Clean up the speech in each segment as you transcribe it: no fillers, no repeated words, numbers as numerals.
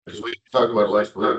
As we talked about last week.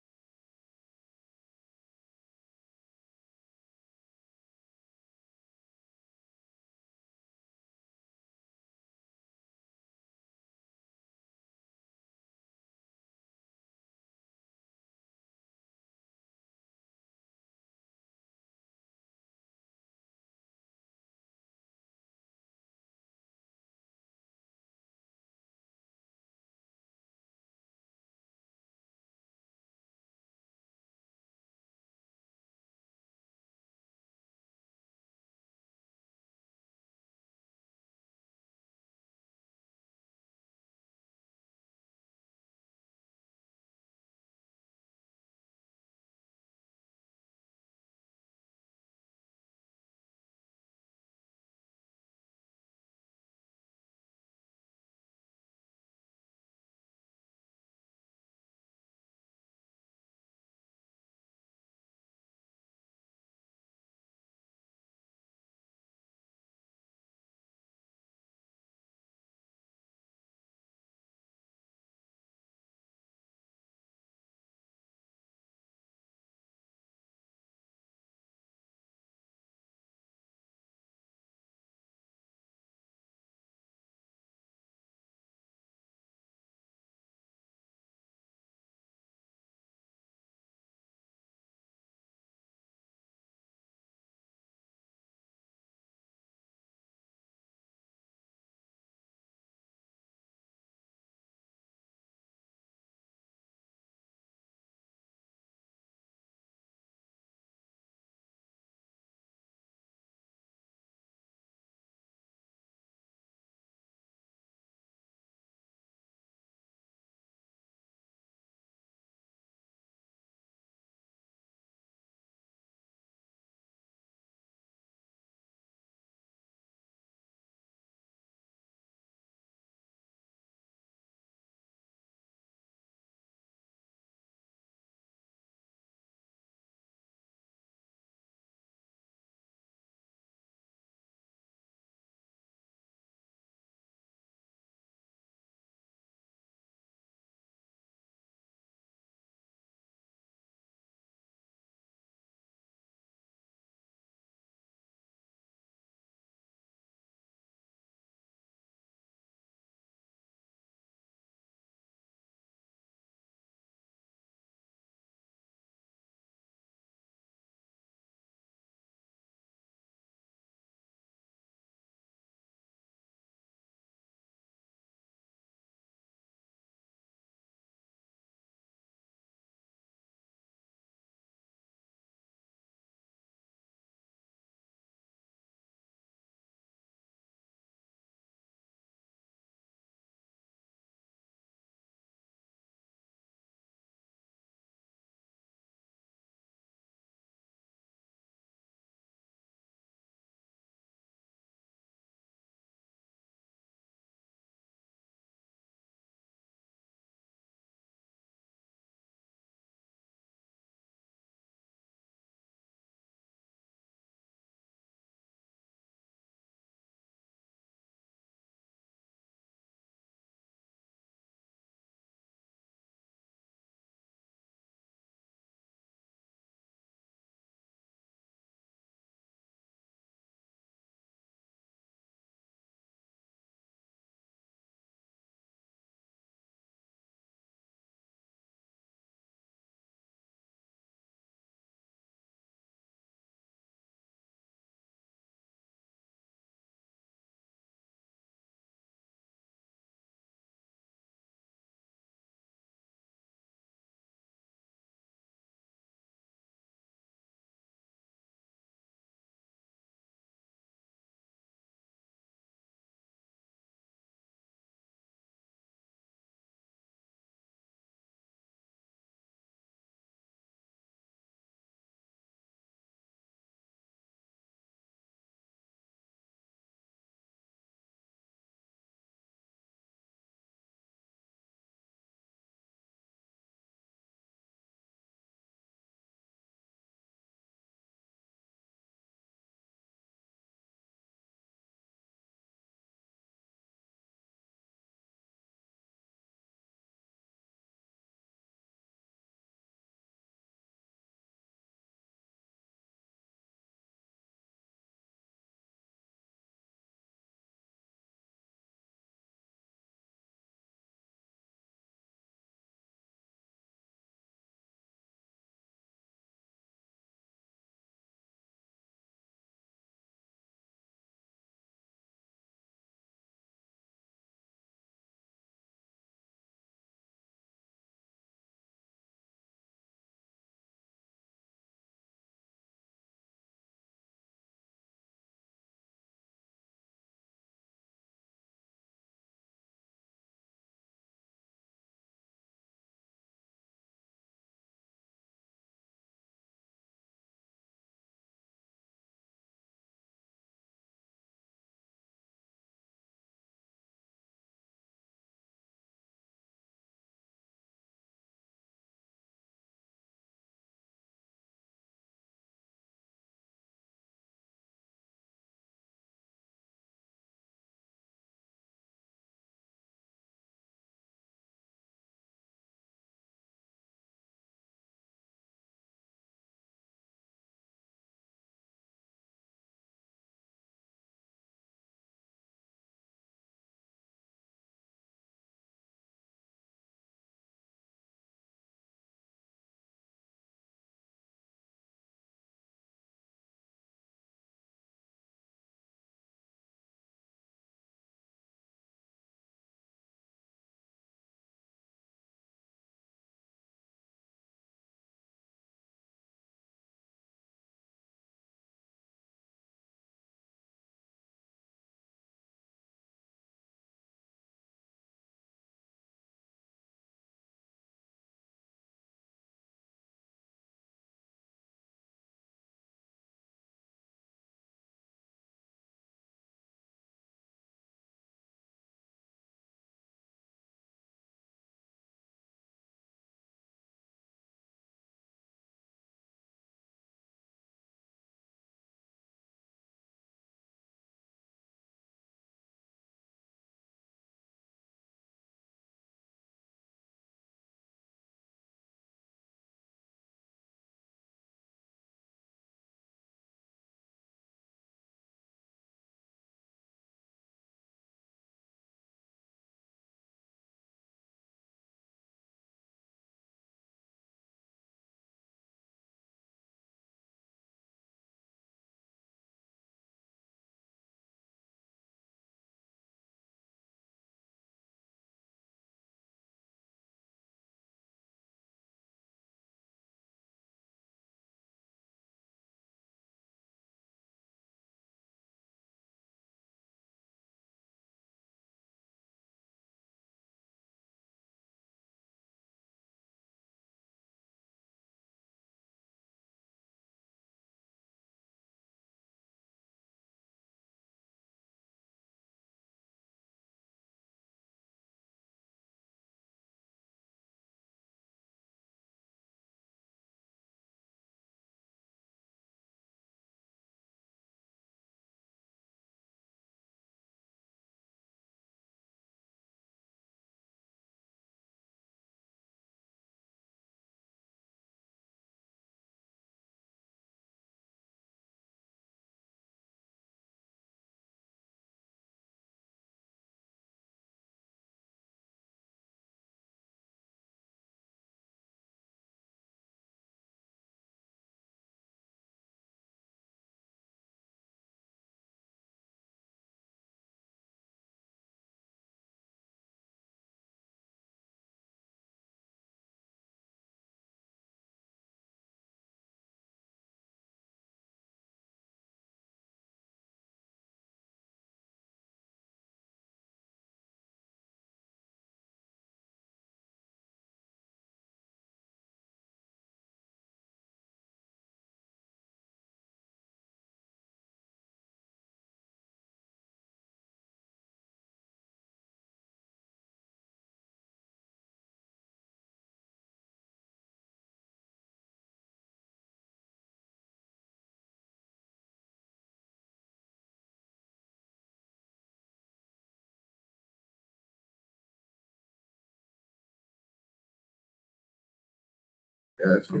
Yes. All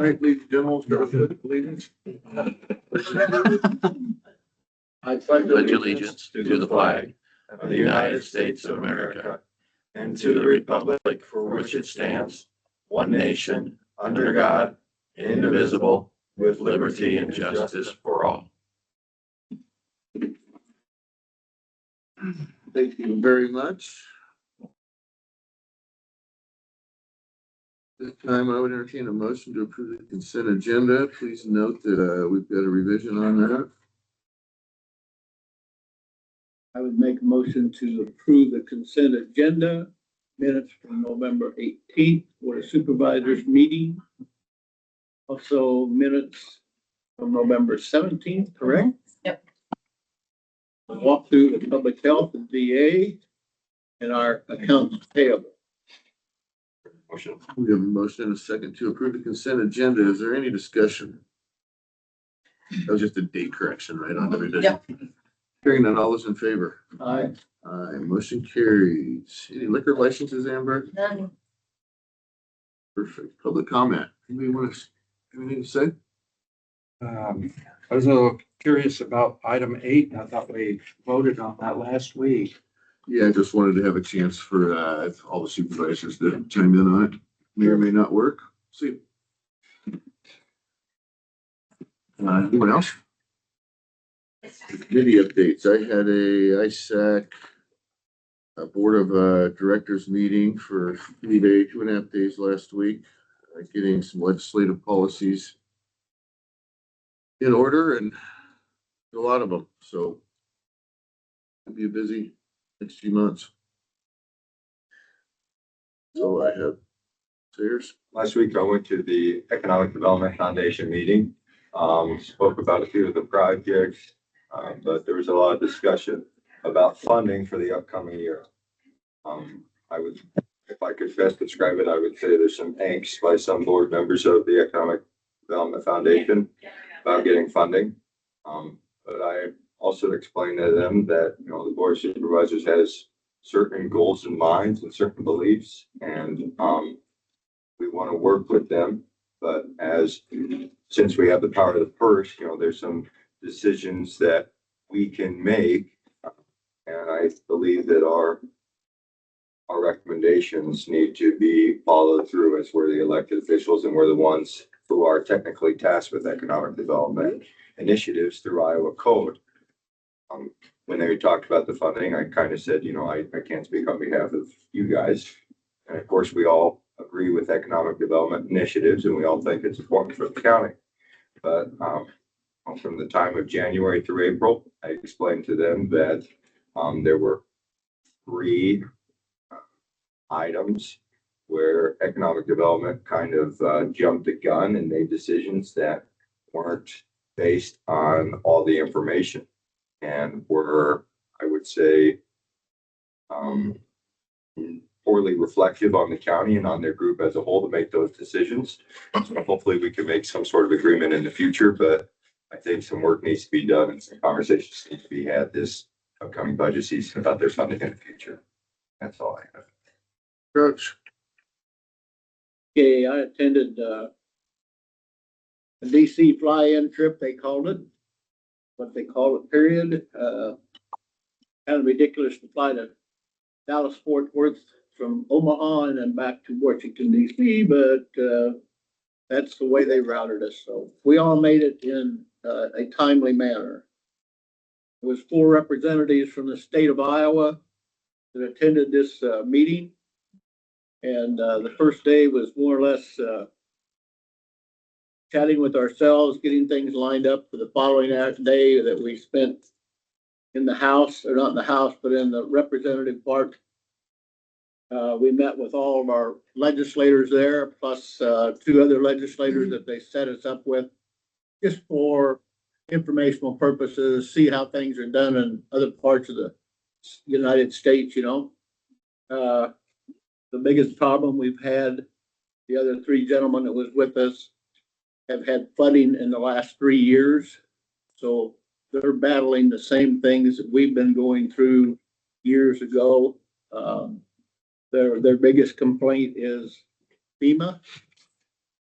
right, ladies and gentlemen, start with allegiance. I pledge allegiance to the flag of the United States of America and to the republic for which it stands, one nation, under God, indivisible, with liberty and justice for all. Thank you very much. This time I would entertain a motion to approve the consent agenda. Please note that we've got a revision on that. I would make a motion to approve the consent agenda minutes from November 18th for the supervisors meeting. Also minutes from November 17th, correct? Yep. Walk through the public health and VA and our accounts payable. Motion. We have a motion and a second to approve the consent agenda. Is there any discussion? That was just a date correction, right? On the revision. Yep. Hearing none, all those in favor? Aye. Aye, motion carries. Any liquor licenses, Amber? None. Perfect. Public comment. Anybody want to, anything to say? I was a little curious about item 8. I thought we voted on that last week. Yeah, I just wanted to have a chance for all the supervisors to chime in on it. May or may not work. See. Anyone else? Committee updates. I had a ISAC board of directors meeting for 2.5 days last week, getting some legislative policies in order and a lot of them. So it'll be a busy next few months. So I have Sayers. Last week, I went to the Economic Development Foundation meeting, spoke about a few of the projects, but there was a lot of discussion about funding for the upcoming year. If I could best describe it, I would say there's some angst by some board members of the Economic Development Foundation about getting funding. But I also explained to them that, the Board of Supervisors has certain goals in mind and certain beliefs, and we want to work with them. But since we have the power of the purse, there's some decisions that we can make. And I believe that our recommendations need to be followed through, as we're the elected officials and we're the ones who are technically tasked with economic development initiatives through Iowa code. When they talked about the funding, I kind of said, I can't speak on behalf of you guys. And of course, we all agree with economic development initiatives and we all think it's important for the county. But from the time of January through April, I explained to them that there were 3 items where economic development kind of jumped the gun and made decisions that weren't based on all the information and were, I would say, poorly reflective on the county and on their group as a whole to make those decisions. So hopefully we can make some sort of agreement in the future, but I think some work needs to be done and some conversations need to be had this upcoming budget season about their funding in the future. That's all I have. Coach. Okay, I attended a DC fly-in trip, they called it. What they call it, period. Kind of ridiculous to fly to Dallas Fort Worth from Omaha and then back to Washington DC, but that's the way they routed us. So we all made it in a timely manner. There was 4 representatives from the state of Iowa that attended this meeting. And the first day was more or less chatting with ourselves, getting things lined up for the following day that we spent in the House, or not in the House, but in the representative part. We met with all of our legislators there, plus 2 other legislators that they set us up with, just for informational purposes, see how things are done in other parts of the United States, The biggest problem we've had, the other 3 gentlemen that was with us have had flooding in the last 3 years. So they're battling the same things that we've been going through years ago. Their biggest complaint is FEMA.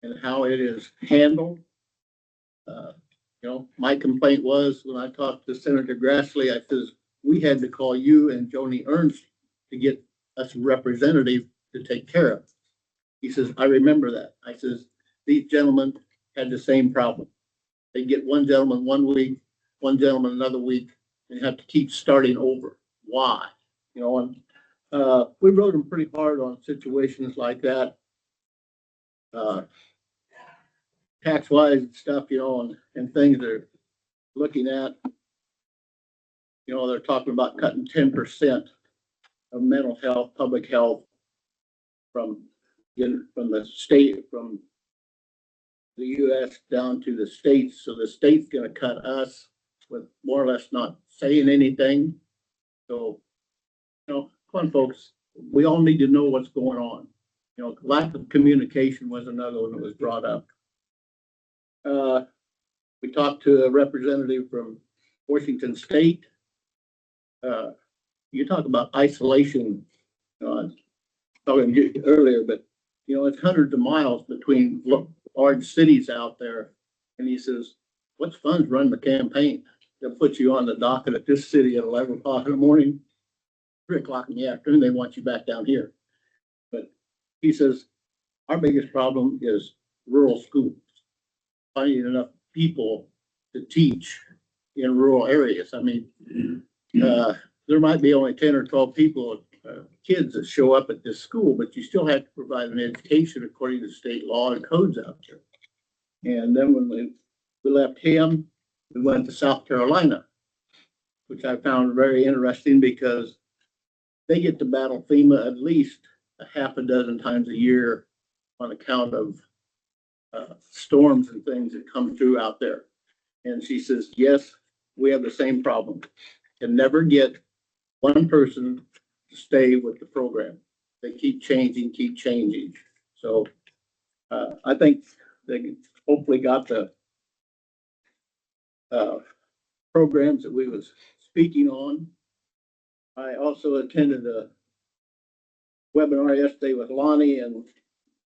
and how it is handled. My complaint was when I talked to Senator Grassley, I says, we had to call you and Joni Ernst to get us a representative to take care of. He says, I remember that. I says, these gentlemen had the same problem. They get one gentleman 1 week, one gentleman another week, and have to keep starting over. Why? We wrote them pretty hard on situations like that. Tax wise and stuff, and things they're looking at. They're talking about cutting 10% of mental health, public health from the state, from the US down to the states. So the state's gonna cut us with more or less not saying anything. So, come on, folks, we all need to know what's going on. Lack of communication was another one that was brought up. We talked to a representative from Washington State. You talk about isolation, talking earlier, but it's hundreds of miles between large cities out there. And he says, what's funds run the campaign? They'll put you on the docket at this city at 11 o'clock in the morning, 3 o'clock in the afternoon, they want you back down here. But he says, our biggest problem is rural schools, finding enough people to teach in rural areas. I mean, there might be only 10 or 12 people, kids that show up at this school, but you still have to provide an education according to state law and codes out there. And then when we left him, we went to South Carolina, which I found very interesting because they get to battle FEMA at least a half a dozen times a year on account of storms and things that come through out there. And she says, yes, we have the same problem. Can never get one person to stay with the program. They keep changing. So I think they hopefully got the programs that we was speaking on. I also attended a webinar yesterday with Lonnie, and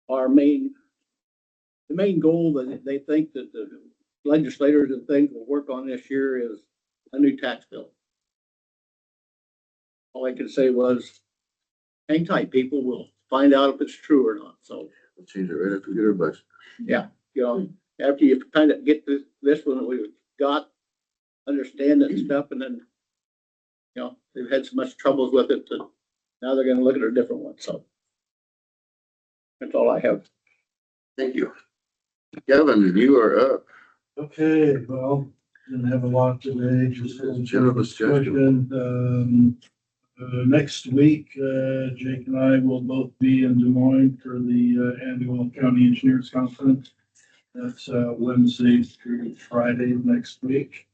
the main goal that they think that the legislators and things will work on this year is a new tax bill. All I could say was, hang tight, people. We'll find out if it's true or not. So We'll change it right after we get our budget. yeah, after you kind of get this one that we've got, understand it and stuff, and then they've had so much troubles with it that now they're going to look at a different one. So that's all I have. Thank you. Kevin, you are up. Okay, well, didn't have a lot today, just a General discussion. Next week, Jake and I will both be in Des Moines for the annual County Engineers Conference. That's Wednesday through Friday of next week.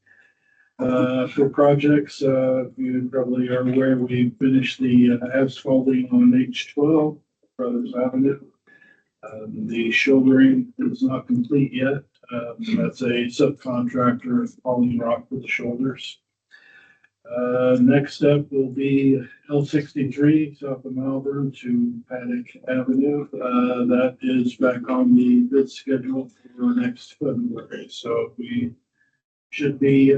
For projects, you probably are aware, we finished the asphalting on H12, Brothers Avenue. The shouldering is not complete yet. That's a subcontractor hauling rock for the shoulders. Next up will be L63 south of Malvern to Paddock Avenue. That is back on the bid schedule for next February. So we should be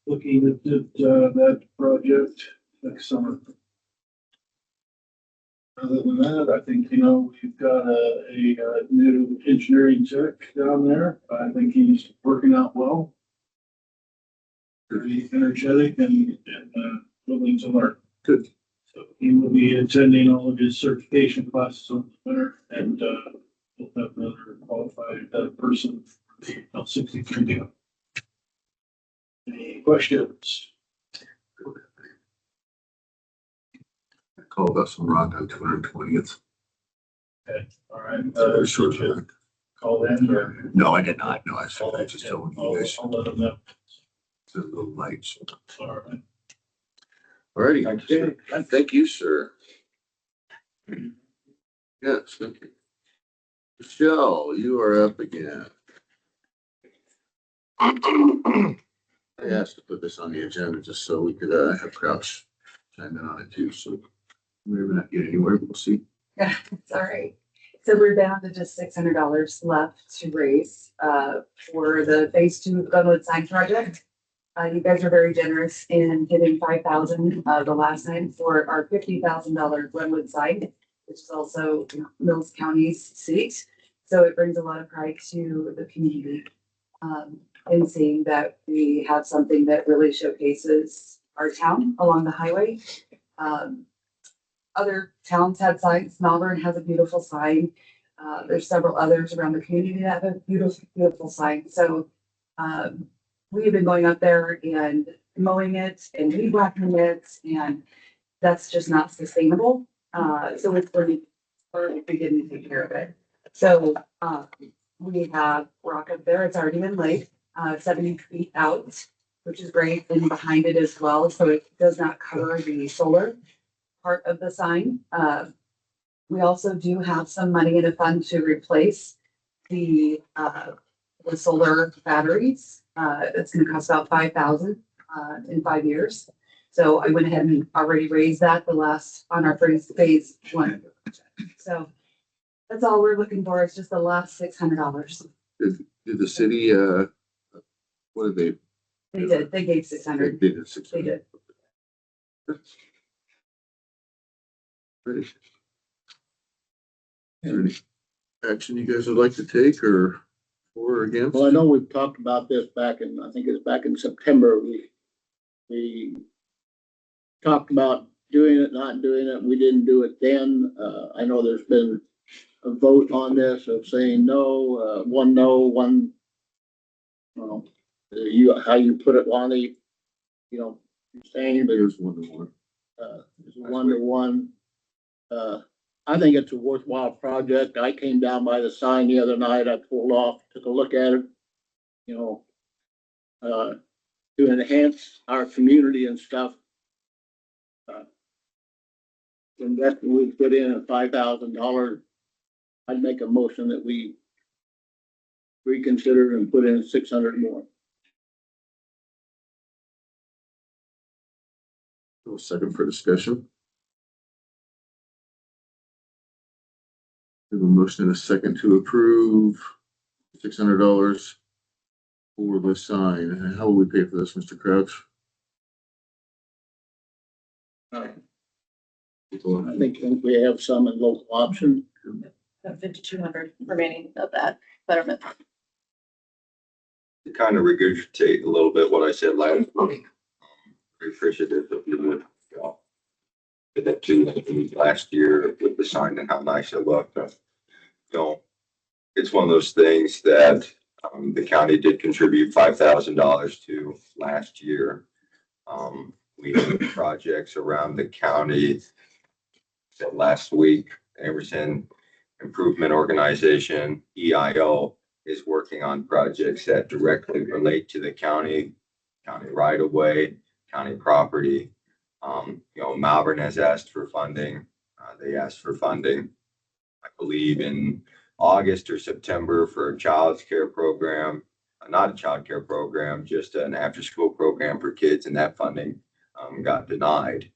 looking at that project next summer. Other than that, I think, we've got a new engineering tech down there. I think he's working out well. Very energetic and willing to learn. Good. So he will be attending all of his certification classes over the winter, and we'll have another qualified person for the L63 deal. Any questions? I called us some rock on 220th. Okay, all right. So short Did you rock. call in or? No, I did not. No, I just told you guys. I'll let them know. It's a little light. So. All right. All righty. Thank you, sir. Thank you, sir. Yes, thank you. Michelle, you are up again. I asked to put this on the agenda just so we could have Crouch chime in on it too. So we may not get anywhere. We'll see. Yeah, it's all right. So we're down to just $600 left to raise, for the phase 2 Glenwood sign project. You guys are very generous in giving 5,000, the last time for our $50,000 Glenwood sign, which is also Mills County's seat. So it brings a lot of pride to the community, in seeing that we have something that really showcases our town along the highway. Other towns have signs. Malvern has a beautiful sign. There's several others around the community that have a beautiful, beautiful sign. So, we've been going up there and mowing it and weed whacking it, and that's just not sustainable. So we're beginning to take care of it. So, we have rock up there. It's already been laid, 70 feet out, which is great, and behind it as well. So it does not cover the solar part of the sign. We also do have some money in a fund to replace the solar batteries. It's gonna cost about 5,000 in 5 years. So I went ahead and already raised that on our first phase 1. So that's all we're looking for. It's just the last $600. Did the city, what did They did. They gave they 600. did? They did. Ready? Is there any action you guys would like to take or for or against? Well, I know we've talked about this I think it's back in September, we talked about doing it, not doing it, we didn't do it then. I know there's been a vote on this of saying no, one no, one, how you put it, Lonnie, you're saying, but There's 1-1. it's 1-1. I think it's a worthwhile project. I came down by the sign the other night. I pulled off, took a look at it. To enhance our community and stuff. The investment we put in at $5,000, I'd make a motion that we reconsider and put in 600 more. A second for discussion. We have a motion and a second to approve $600 for the sign. And how will we pay for this, Mr. Crouch? I think we have some in local option. 5,200 remaining of that betterment. To kind of regurgitate a little bit what I said last week. Very appreciative of you. Did that too last year with the sign and how nice it looked. It's one of those things that the county did contribute $5,000 to last year. We have projects around the county that last week, Emerson Improvement Organization, EIO, is working on projects that directly relate to the county right of way, county property. Malvern has asked for funding. They asked for funding, I believe, in August or September for a child's care program, not a child care program, just an after-school program for kids, and that funding got denied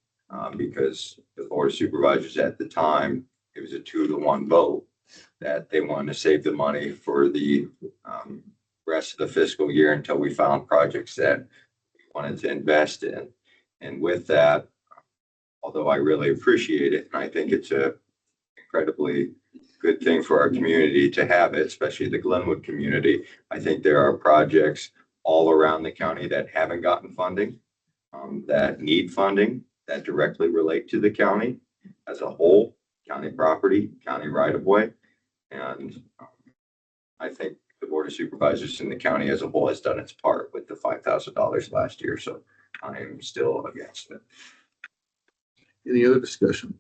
because the board of supervisors at the time, it was a 2-1 vote that they wanted to save the money for the rest of the fiscal year until we found projects that we wanted to invest in. And with that, although I really appreciate it, and I think it's a incredibly good thing for our community to have it, especially the Glenwood community. I think there are projects all around the county that haven't gotten funding, that need funding, that directly relate to the county as a whole, county property, county right of way. And I think the board of supervisors in the county as a whole has done its part with the $5,000 last year. So I am still against it. Any other discussion?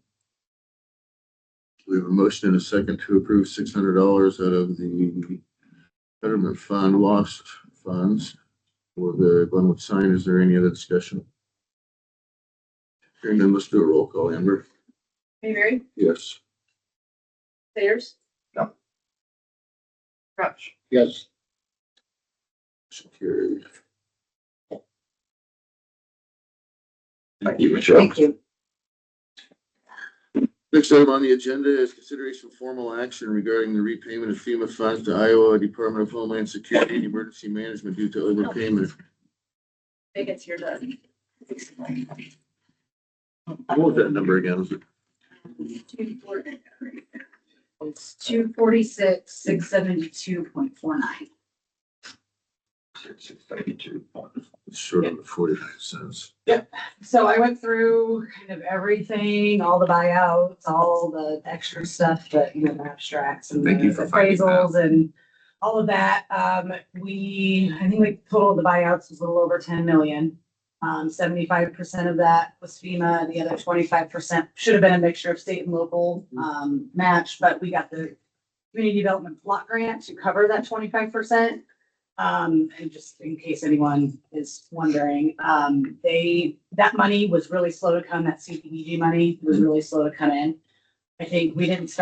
We have a motion and a second to approve $600 out of the betterment fund lost funds for the Glenwood sign. Is there any other discussion? Hearing none, let's do a roll call. Amber? Mayberry, Yes. Sayers. No. Crouch. Yes. Motion carried. Thank you, Michelle. Thank you. Next item on the agenda is consideration of formal action regarding the repayment of FEMA funds to Iowa Department of Homeland Security and Emergency Management due to overpayment. I think it's here to. What was that number again? Was it It's 246,672.49. 692. short of the 49 cents? So I went through kind of everything, all the buyouts, all the extra stuff, the, the abstracts and Thank the you for finding that. appraisals and all of that. I think we total the buyouts was a little over 10 million. 75% of that was FEMA. The other 25% should have been a mixture of state and local, match, but we got the community development block grant to cover that 25%. And just in case anyone is wondering, that money was really slow to come. That CDBG money was really slow to come in. I think we didn't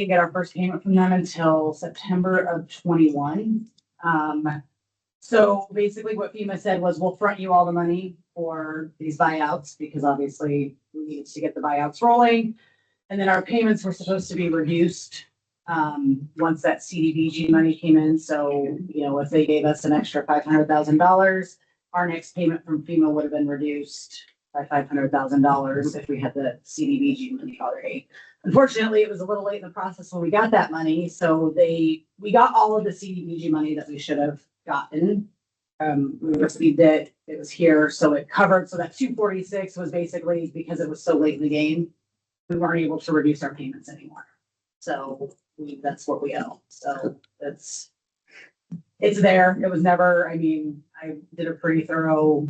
get our first payment from them until September of 21. So basically what FEMA said was, we'll front you all the money for these buyouts because obviously we needed to get the buyouts rolling. And then our payments were supposed to be reduced once that CDBG money came in. So, if they gave us an extra $500,000, our next payment from FEMA would have been reduced by $500,000 if we had the CDBG money already. Unfortunately, it was a little late in the process when we got that money. So we got all of the CDBG money that we should have gotten. We received it, it was here, so it covered, so that 246 was basically because it was so late in the game, we weren't able to reduce our payments anymore. So that's what we owe. So it's there. It was never, I did a pretty thorough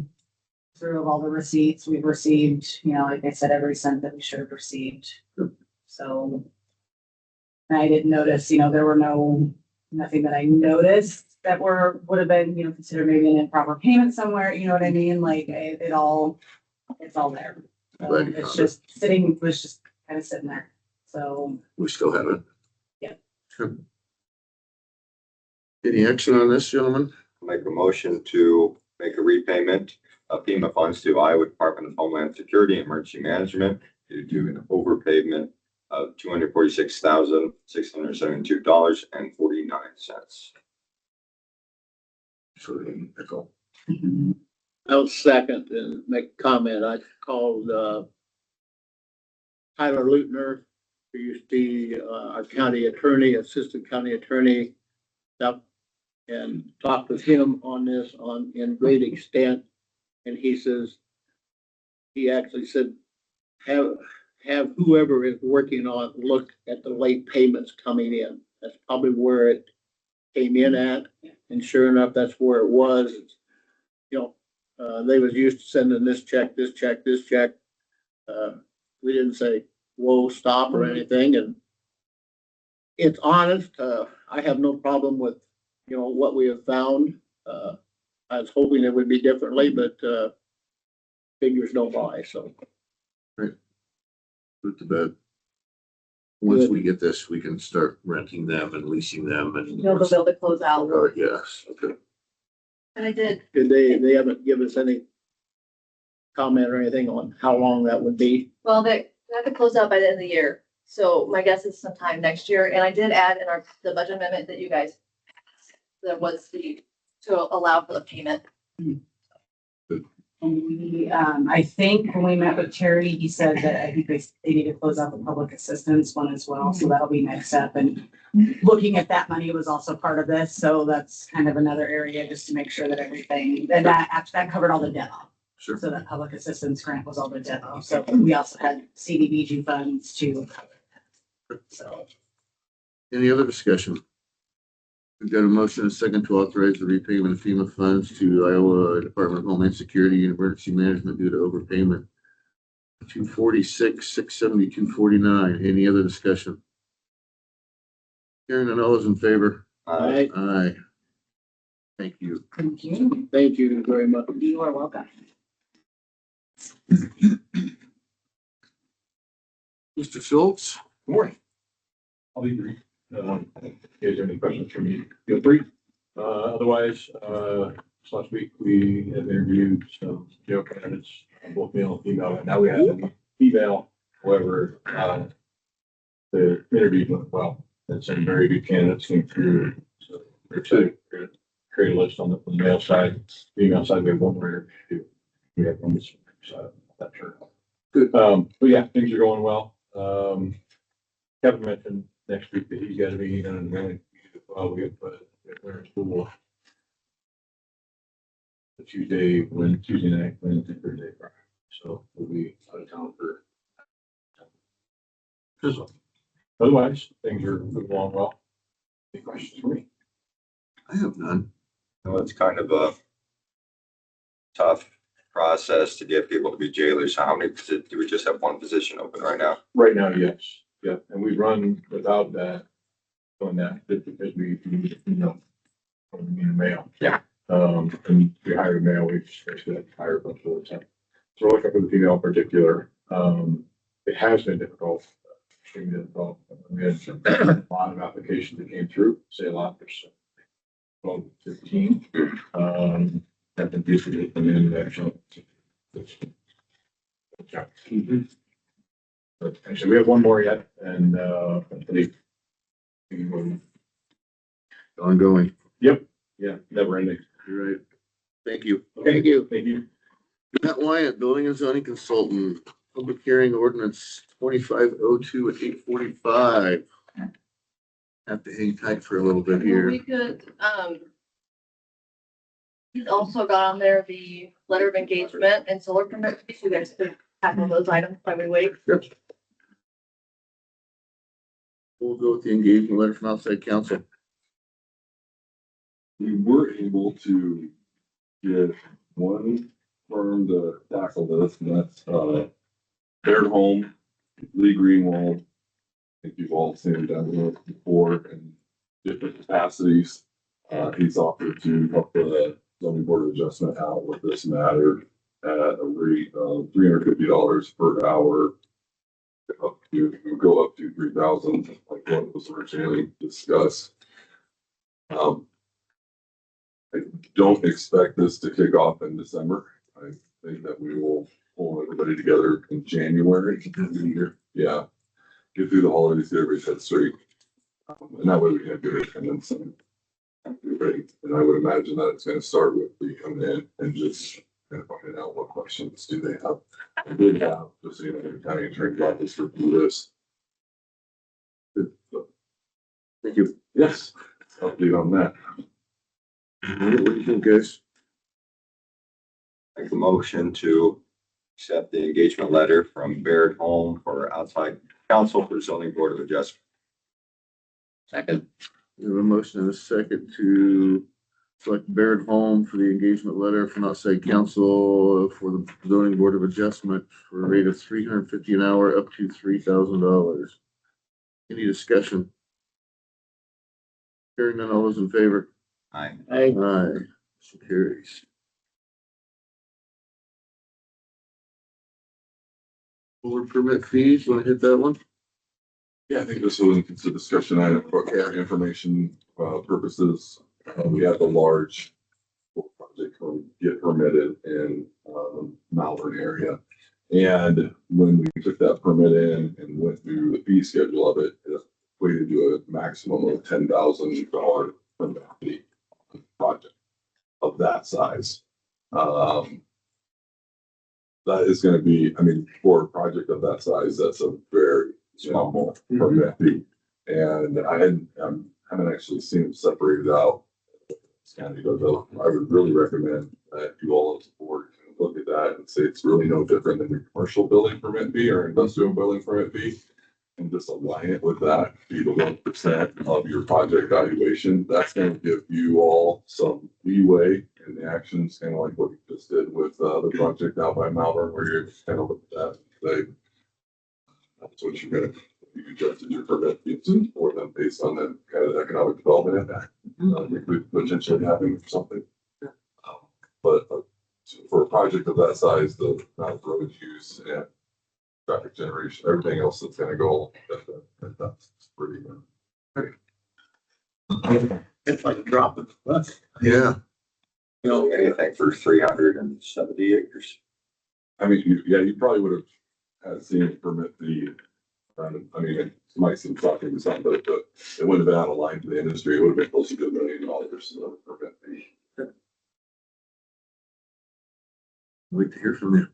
through of all the receipts we've received, like I said, every cent that we should have received. So and I didn't notice, there were nothing that I noticed that would have been, considered maybe an improper payment somewhere, you know what I mean? Like it's all there. So Glad you it's found just was just kind of sitting there. So We still have it. Yeah. Sure. Any action on this, gentlemen? Make a motion to make a repayment of FEMA funds to Iowa Department of Homeland Security and Emergency Management due to an overpayment of $246,672.49. Nickel. I'll second and make a comment. I called, Tyler Lutner, who used to be, our county attorney, assistant county attorney, stuff, and talked with him on this in great extent. And he actually said, have whoever is working on it look at the late payments coming in. That's probably where it came in at. And sure enough, that's where it was. They was used to sending this check. We didn't say, whoa, stop or anything. And it's honest. I have no problem with, what we have found. I was hoping it would be differently, but, figures don't lie, so. Put to bed. Once we get this, we can start renting them and leasing them and. They'll be able to close out. Yes, okay. And I did. They haven't given us any comment or anything on how long that would be. Well, they have to close out by the end of the year. So my guess is sometime next year. And I did add in the budget amendment that you guys passed, there was to allow for the payment. And I think when we met with Terry, he said that I think they need to close out the public assistance one as well. So that'll be next up. And looking at that money was also part of this. So that's kind of another area just to make sure that everything, that covered all the demo. Sure. So that public assistance grant was all the demo. So we also had CDBG funds to cover that. So. Any other discussion? We've got a motion and a second to authorize the repayment of FEMA funds to Iowa Department of Homeland Security and Emergency Management due to overpayment. 246,672.49. Any other discussion? Hearing none, all those in favor? Aye. Aye. Thank you. Thank you. Thank you very much. You are welcome. Mr. Phillips? Morning. I'll be brief. If you guys have any questions for me, feel free. Otherwise, last week we have interviewed some jail candidates, both male and female, and now we have a female. However, the interview went well, and some very good candidates came through. So we're excited to create a list on the male side, female side, we have one writer. We have one, so that's sure. Good. But yeah, things are going well. Kevin mentioned next week that he's got a meeting on really, we have, we're in school. Tuesday night, Wednesday, Thursday, Friday. So we'll be out of town for. So, otherwise, things are moving along well. Any questions for me? I have none. Well, it's kind of a tough process to get people to be jailers. How many, do we just have one position open right now? Right now, yes. Yeah, and we run without that, doing that, just because we need a male. Yeah. And we hired a male, we just basically had to hire a bunch of the time. So we're looking for the female in particular. It has been difficult. Extremely difficult. We had a lot of applications that came through, say a lot, there's 12, 15. That been basically come in actually. But actually, we have one more yet, and I believe. Ongoing. Yep, yeah, never ending. You're right. Thank you. Okay, thank you. Matt Wyatt, Building and Zoning Consultant, public hearing ordinance 2502 at 8:45. Have to hang tight for a little bit Well, here. we could, he's also got on there the letter of engagement and solar permit, so you guys could tackle those items while we wait. We'll go with the engagement letter from outside council. We were able to get one firm to tackle this, and that's, Baird Home, Lee Greenwald. I think you've all seen him down there before in different capacities. He's offered to help the zoning board of adjustment out with this matter at a rate of $350 per hour. Up to, it would go up to 3,000, like what was originally discussed. I don't expect this to kick off in December. I think that we will pull everybody together in January. Yeah. Get through the holidays, get everybody's head straight. And that way we can get attendance and everybody. And I would imagine that it's gonna start with the coming in and just kind of finding out what questions do they have. I did have, just so you know, the county attorney's office review this. Thank you. Yes, update on that. What do you think, guys? Make a motion to accept the engagement letter from Baird Home for outside counsel for zoning board of adjustment. Second. We have a motion and a second to select Baird Home for the engagement letter from outside council for the zoning board of adjustment for a rate of $350 an hour up to $3,000. Any discussion? Hearing none, all those in favor? Aye. Aye. Motion carries. Board permit fees, want to hit that one? Yeah, I think this was a discussion item for information purposes. We have a large project get permitted in Malvern area. And when we took that permit in and went through the fee schedule of it, it equated to a maximum of $10,000 permit fee project of that size. That is going to be, I mean, for a project of that size, that's a very small permit fee. And I haven't actually seen them separated out. County does. I would really recommend that you all as a board can look at that and say it's really no different than your commercial building permit fee or industrial building permit fee. And just align it with that, be the 1% of your project valuation. That's going to give you all some leeway in the actions, kind of like what you just did with the project out by Malvern, where you're kind of look at that and say, that's what you're gonna, you adjusted your permit fees for them based on that kind of economic development impact. We could potentially having something. But for a project of that size, the amount of road use and traffic generation, everything else that's gonna go, that's pretty good. It's like a drop in the bucket. Yeah. You know, anything for 370 acres. I mean, you probably would have had seen permit the I mean, it might seem shocking to some, but it wouldn't have been out of line to the industry. It would have been closer to $1 million for permit fee. I'd like to hear from you.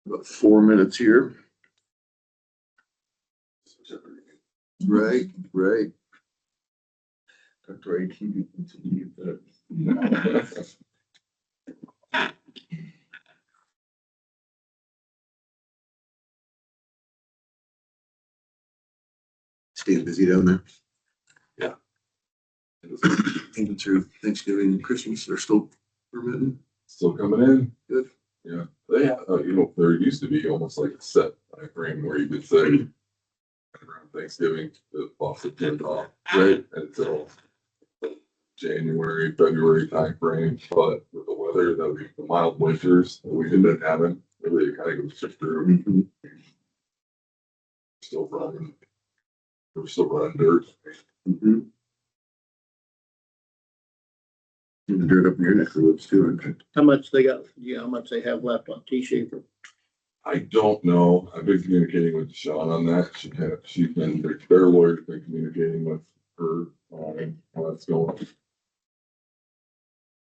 About 4 minutes here. Right, right. Dr. AT, you continue that. Staying busy down there. Yeah. Even through Thanksgiving and Christmas, they're still permitting. Still coming in. Good. Yeah. They have, there used to be almost like a set time frame where you could say around Thanksgiving, the faucet turned off, right? Until January, February time frame. But with the weather, the mild winters that we ended up having, really kind of goes through. Still running. We're still running dirt. Mm-hmm. The dirt up in your neck of the woods too, aren't you? How much they got, how much they have left on T-Shaper? I don't know. I've been communicating with Sean on that. She's been, their lawyer's been communicating with her on how that's going.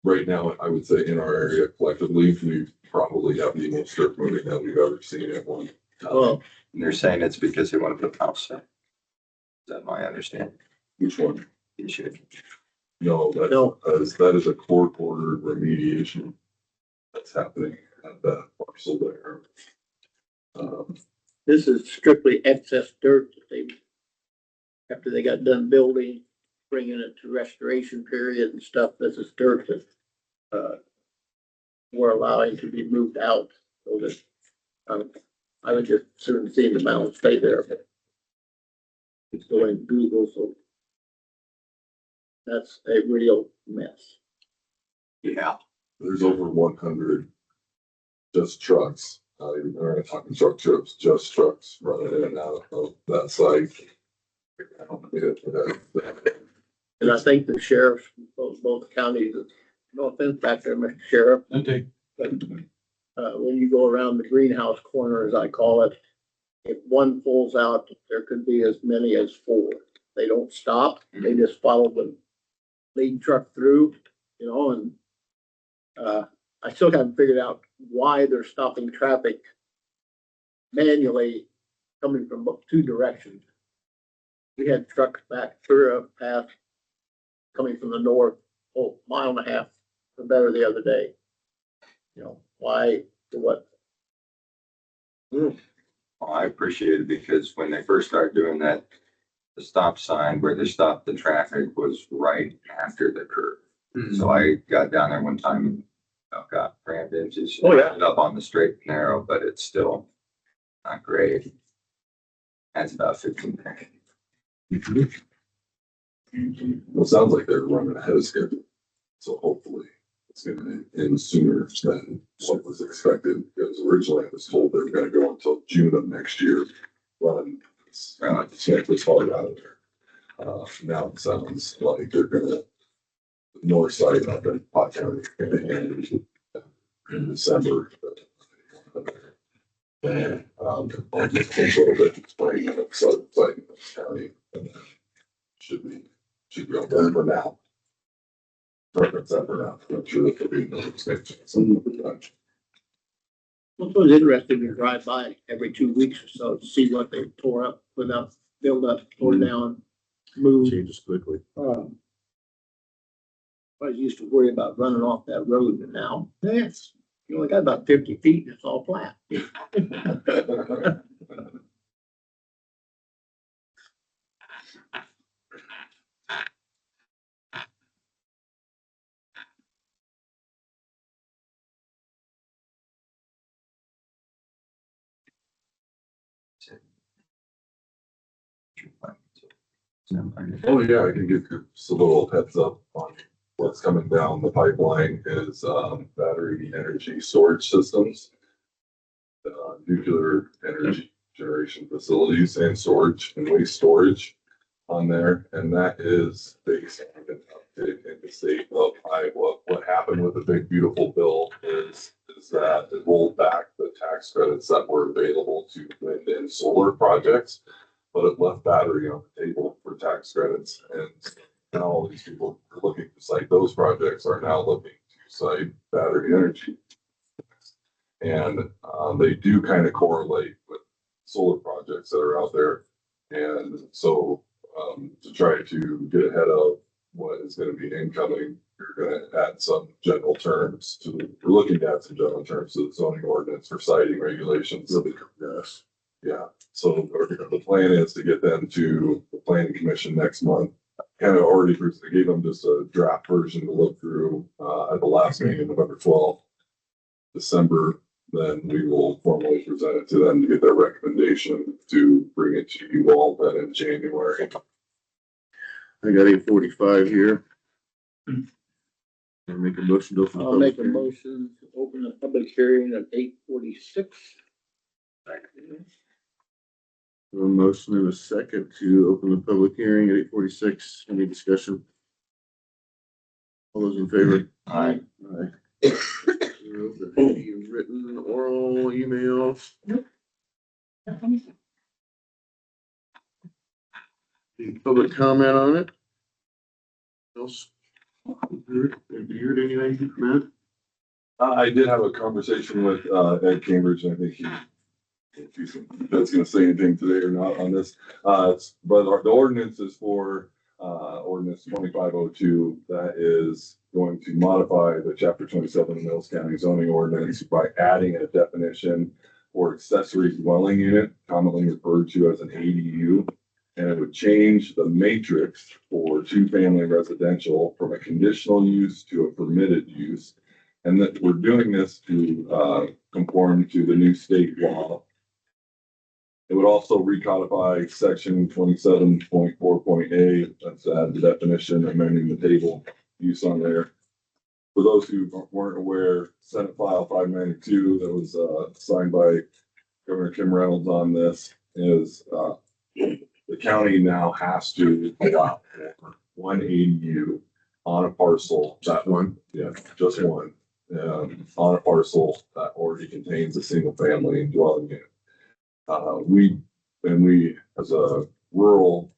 Right now, I would say in our area collectively, we probably have the most dirt moving that we've ever seen at one time. Well, And they're saying it's because they want to put house in. Is that my understanding? Which one? You should. No, No. that is a court ordered remediation that's happening at that parcel there. this is strictly excess dirt that they, after they got done building, bringing it to restoration period and stuff, this is dirt that, we're allowing to be moved out. So that, I would just soon see the mountain stay there, but it's going Google, so that's a real mess. Yeah. There's over 100 just trucks, not even, we're not talking truck trips, just trucks running in and out of that site. I don't get it. And I think the sheriffs, both counties, no offense back there, Mr. Sheriff, but, when you go around the greenhouse corner, as I call it, if one pulls out, there could be as many as 4. They don't stop, they just follow the lead truck through, and, I still haven't figured out why they're stopping traffic manually coming from 2 directions. We had trucks back through a path coming from the north, 1.5 miles or better the other day. Why, for what? Well, I appreciate it because when they first started doing that, the stop sign where they stopped the traffic was right after the curve. So I got down there one time and got rammed into. Oh, yeah. Ended up on the straight and narrow, but it's still not great. That's about 15 minutes. Well, it sounds like they're running ahead of schedule. So hopefully it's gonna end sooner than what was expected, because originally I was told they were gonna go until June of next year. Running this hard out of there. Now it sounds like they're gonna, north side up in Pot County, gonna end in December. And, I'll just take a little bit, explain the southern side of the county. And should be all done for now. Perfect, that for now. I'm sure that there'll be no extensions. Well, it was interesting to drive by every 2 weeks or so to see what they tore up, put up, build up, tore down, moved. Changes quickly. I used to worry about running off that road, and now, yes, you only got about 50 feet and it's all flat. Oh, yeah, I can give you just a little heads up on what's coming down the pipeline is, battery energy storage systems. Nuclear energy generation facilities and storage and waste storage on there, and that is based on an update in the state of Iowa. What happened with the big beautiful bill is that it rolled back the tax credits that were available to wind and solar projects, but it left battery on the table for tax credits, and now all these people who are looking to cite those projects are now looking to cite battery energy. And they do kind of correlate with solar projects that are out there. And so to try to get ahead of what is going to be incoming, you're going to add some general terms to, we're looking to add some general terms to the zoning ordinance for siting regulations. Yes. Yeah, so the plan is to get them to the planning commission next month. Kind of already I gave them just a draft version to look through at the last meeting, November 12th. December, then we will formally present it to them to get their recommendation to bring it to you all then in January. I got 8:45 here. I'll make a motion to open. I'll make a motion to open the public hearing at 8:46. A motion and a second to open the public hearing at 8:46. Any discussion? All those in favor? Aye. Aye. Any written, oral, emails? Any public comment on it? Else? Have you heard anything from that? I did have a conversation with Ed Cambridge, and I think if that's going to say anything today or not on this. But the ordinance is for ordinance 2502 that is going to modify the chapter 27 Mills County zoning ordinance by adding a definition for accessory dwelling unit, commonly referred to as an ADU. And it would change the matrix for two-family residential from a conditional use to a permitted use. And that we're doing this to conform to the new state law. It would also recodify section 27.4.a, that's the definition, amending the table use on there. For those who weren't aware, Senate File 592 that was signed by Governor Kim Reynolds on this is the county now has to allow for one ADU on a parcel. That one, yeah, just one, on a parcel that already contains a single family dwelling unit. We as a rural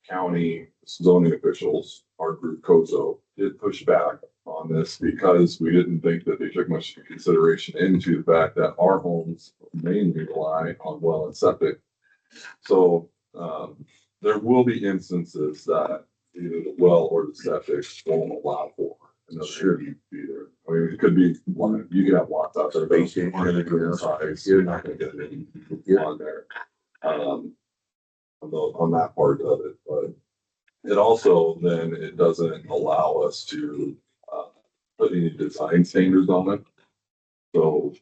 county zoning officials, our group COZO did push back on this because we didn't think that they took much consideration into the fact that our homes mainly rely on well and septic. So there will be instances that either the well or the septic won't allow for another ADU either. I mean, it could be one, you could have lots out there, based on the different size, you're not gonna get any on there. On that part of it, but it also then it doesn't allow us to put any design standards on it. So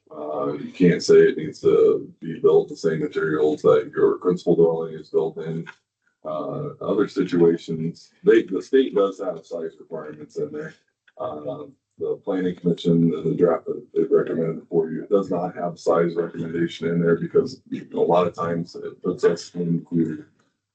you can't say it needs to be built the same materials that your principal dwelling is built in. Other situations, the state does have size requirements in there. The planning commission, the draft that they've recommended for you, does not have size recommendation in there because a lot of times it puts us into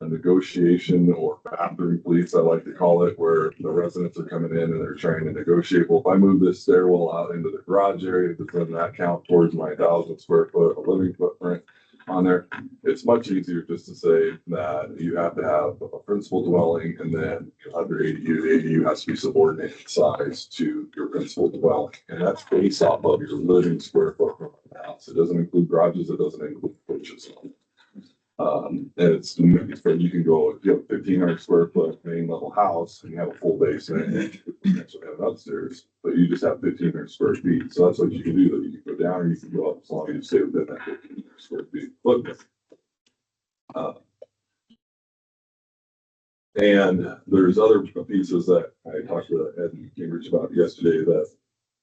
a negotiation or bathroom police, I like to call it, where the residents are coming in and they're trying to negotiate. Well, if I move this stairwell out into the garage area, doesn't that count towards my 1,000 square foot living footprint on there? It's much easier just to say that you have to have a principal dwelling and then under ADU, the ADU has to be subordinate in size to your principal dwelling. And that's based off of your living square foot from the house. It doesn't include garages, it doesn't include porches. And it's, you can go, if you have a 1,500 square foot main level house and you have a full basement, you actually have upstairs, but you just have 1,500 square feet. So that's what you can do. You can go down or you can go up as long as you stay within that 1,500 square feet footprint. And there's other pieces that I talked to Ed and Cambridge about yesterday that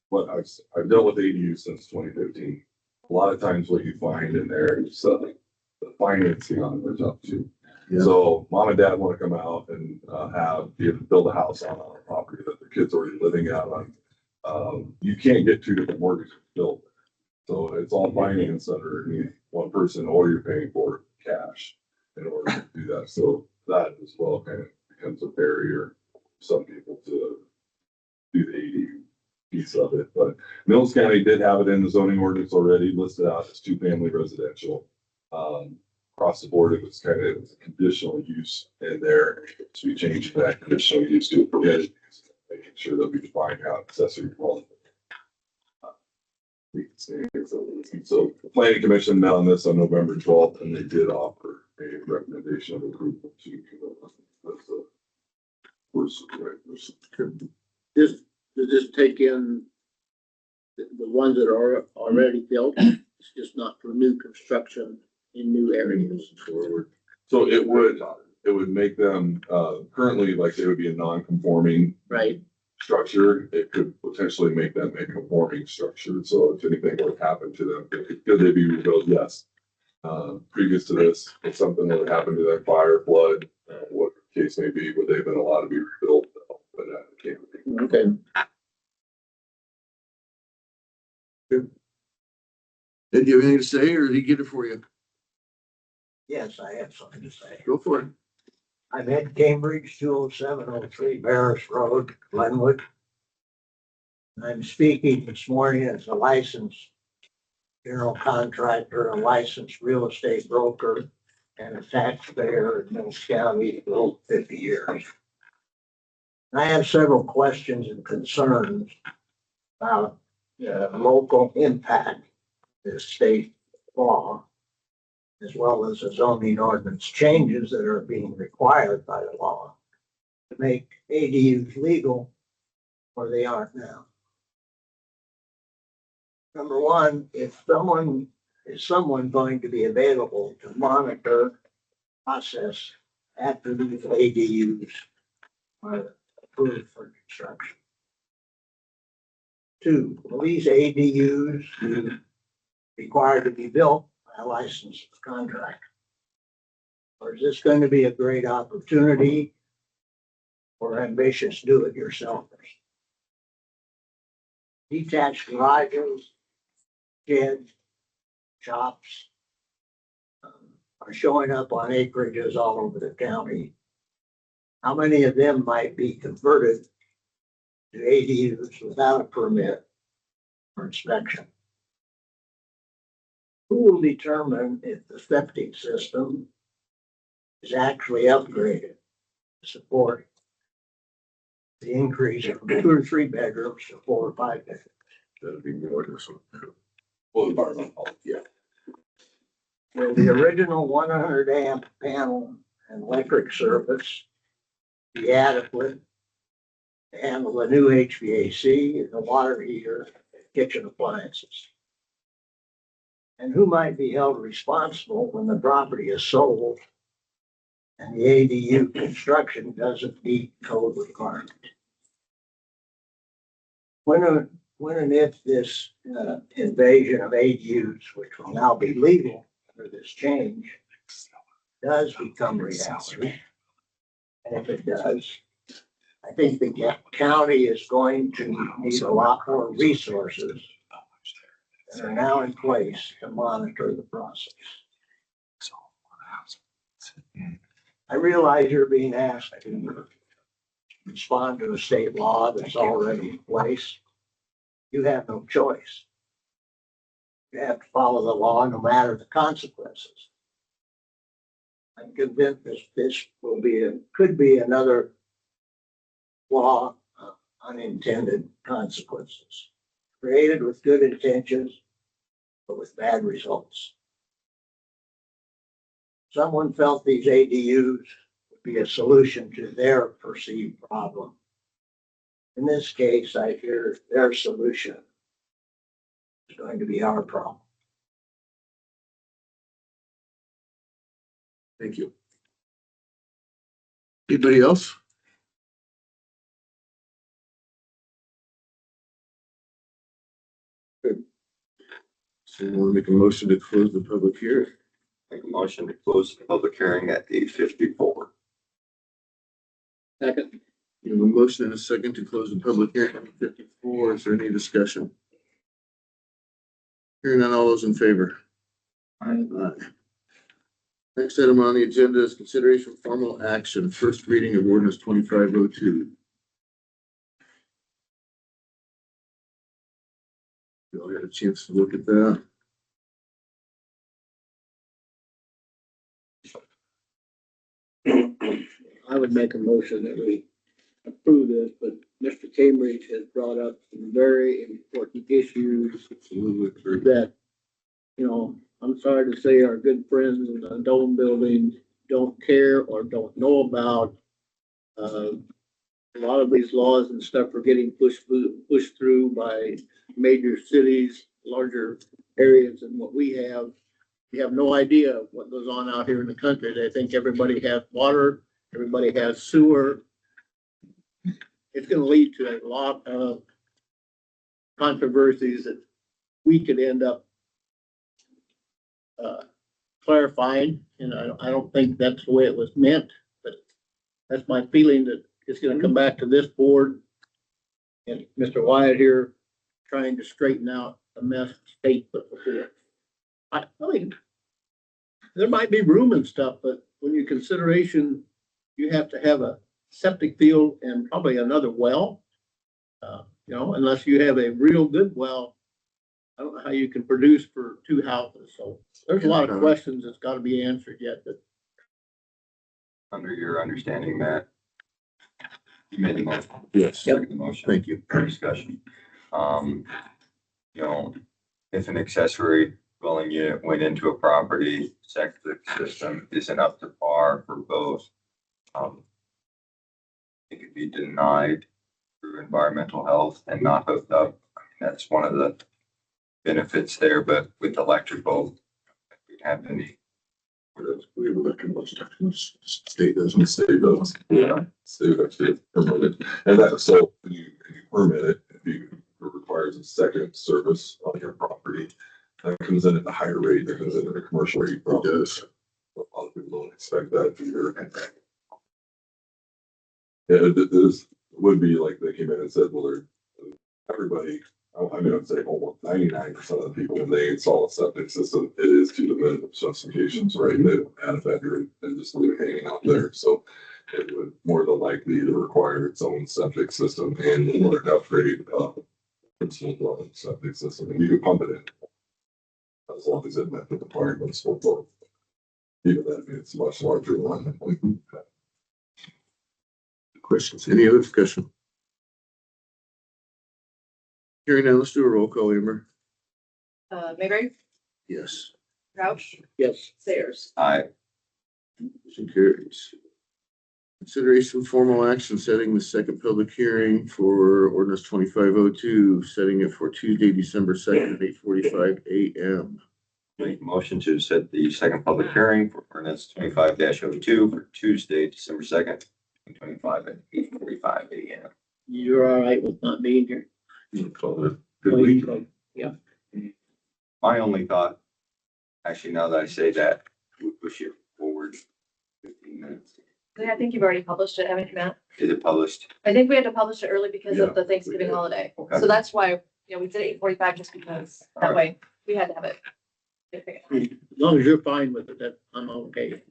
what I've dealt with ADU since 2015. A lot of times what you find in there is the financing on it is up too. Yeah. So mom and dad want to come out and build a house on a property that the kids already living out on. You can't get two different mortgages built. So it's all financed underneath one person or you're paying for cash in order to do that. So that as well kind of becomes a barrier for some people to do the ADU piece of it. But Mills County did have it in the zoning ordinance already listed out as 2-family residential. Across the board, it was kind of a conditional use in there. So we changed that conditional use to permitted, making sure that we define how accessory dwelling. So the planning commission met on this on November 12th, and they did offer a recommendation of approval to. This, does this take in the ones that are already built? It's just not for new construction in new areas. Forward. So it would make them, currently, like they would be a non-conforming Right. structure. It could potentially make them a conforming structure. So if anything were to happen to them, could they be rebuilt? Yes. Previous to this, if something were to happen to them, fire, flood, what the case may be, would they have been allowed to be rebuilt? But it can't be. Okay. Did you have anything to say, or did he get it for you? Yes, I have something to say. Go for it. I'm at Cambridge, 20703 Barris Road, Glenwood. I'm speaking this morning as a licensed general contractor, a licensed real estate broker, and a taxpayer in Mills County for over 50 years. I have several questions and concerns about the local impact of this state law, as well as the zoning ordinance changes that are being required by the law to make ADUs legal where they aren't now. Number one, is someone going to be available to monitor process after these ADUs are approved for construction? Two, will these ADUs be required to be built by a licensed contractor? Or is this going to be a great opportunity for ambitious do-it-yourselfers? Detached garages, sheds, shops are showing up on acreages all over the county. How many of them might be converted to ADUs without a permit or inspection? Who will determine if the septic system is actually upgraded to support the increase from 2 or 3 bedrooms to 4 or 5 bedrooms? That'd be more or so. Well, environmental, yeah. Will the original 100 amp panel and electric service be adequate to handle the new HVAC, the water heater, and kitchen appliances? And who might be held responsible when the property is sold and the ADU construction doesn't meet code requirement? When and if this invasion of ADUs, which will now be legal under this change, does become reality, and if it does, I think the county is going to need a lot more resources that are now in place to monitor the process. I realize you're being asked to respond to a state law that's already in place. You have no choice. You have to follow the law no matter the consequences. I'm convinced this could be another law of unintended consequences, created with good intentions, but with bad results. Someone felt these ADUs would be a solution to their perceived problem. In this case, I hear their solution is going to be our problem. Thank you. Anybody else? Good. So you want to make a motion to close the public hearing? Make a motion to close the public hearing at 8:54. Second. You have a motion and a second to close the public hearing at 54. Is there any discussion? Hearing none, all those in favor? Aye. Next item on the agenda is consideration of formal action, first reading of ordinance 2502. You all had a chance to look at that? I would make a motion that we approve this, but Mr. Cambridge has brought up some very important issues that, you know, I'm sorry to say our good friends in the Dome building don't care or don't know about. A lot of these laws and stuff are getting pushed through by major cities, larger areas than what we have. We have no idea what goes on out here in the country. They think everybody has water, everybody has sewer. It's gonna lead to a lot of controversies that we could end up clarifying, and I don't think that's the way it was meant, but that's my feeling, that it's gonna come back to this board and Mr. Wyatt here trying to straighten out a mess the state put before. I mean, there might be room and stuff, but when you consideration, you have to have a septic field and probably another well. You know, unless you have a real good well, I don't know how you can produce for two houses. So there's a lot of questions that's got to be answered yet. But Under your understanding, Matt, you made the motion. Yes. Second the motion. Thank you. For discussion. You know, if an accessory dwelling unit went into a property, septic system isn't up to par for both, it could be denied through environmental health and not hooked up. That's one of the benefits there, but with electrical, if we have any. We have electrical instructions. State doesn't. State does. Yeah. State actually permitted. And that, so when you permit it, if you, it requires a second service on your property, that comes in at a higher rate than a commercial rate. It does. A lot of people don't expect that to your. Yeah, it is, would be like they came in and said, well, they're, everybody, I mean, I'd say almost 99% of the people, when they install a septic system, it is to the minimum specifications, right? They don't add a bedroom and just leave it hanging out there. So it would more than likely to require its own septic system and or an upgrade principal dwelling septic system. And you can pump it in as long as it met the requirements for both. Even that, it's much larger one. Questions? Any other discussion? Hearing now, let's do a roll call, Amber. Mayberry, Yes. Crouch, yes, Sayers. Aye. Motion carries. Consideration of formal action setting the second public hearing for ordinance 2502, setting it for Tuesday, December 2nd at 8:45 a.m. Make a motion to set the second public hearing for ordinance 25-02 for Tuesday, December 2nd, 2025 at 8:45 a.m. you're all right with not being here. You can call it a good week. Yeah. My only thought, actually, now that I say that, we push it forward 15 minutes. I think you've already published it, haven't you, Matt? Is it published? I think we had to publish it early because Yeah, of the we Thanksgiving did. holiday. Okay. So that's why, we did 8:45 just because that way we had to have it. As long as you're fine with it, that I'm okay.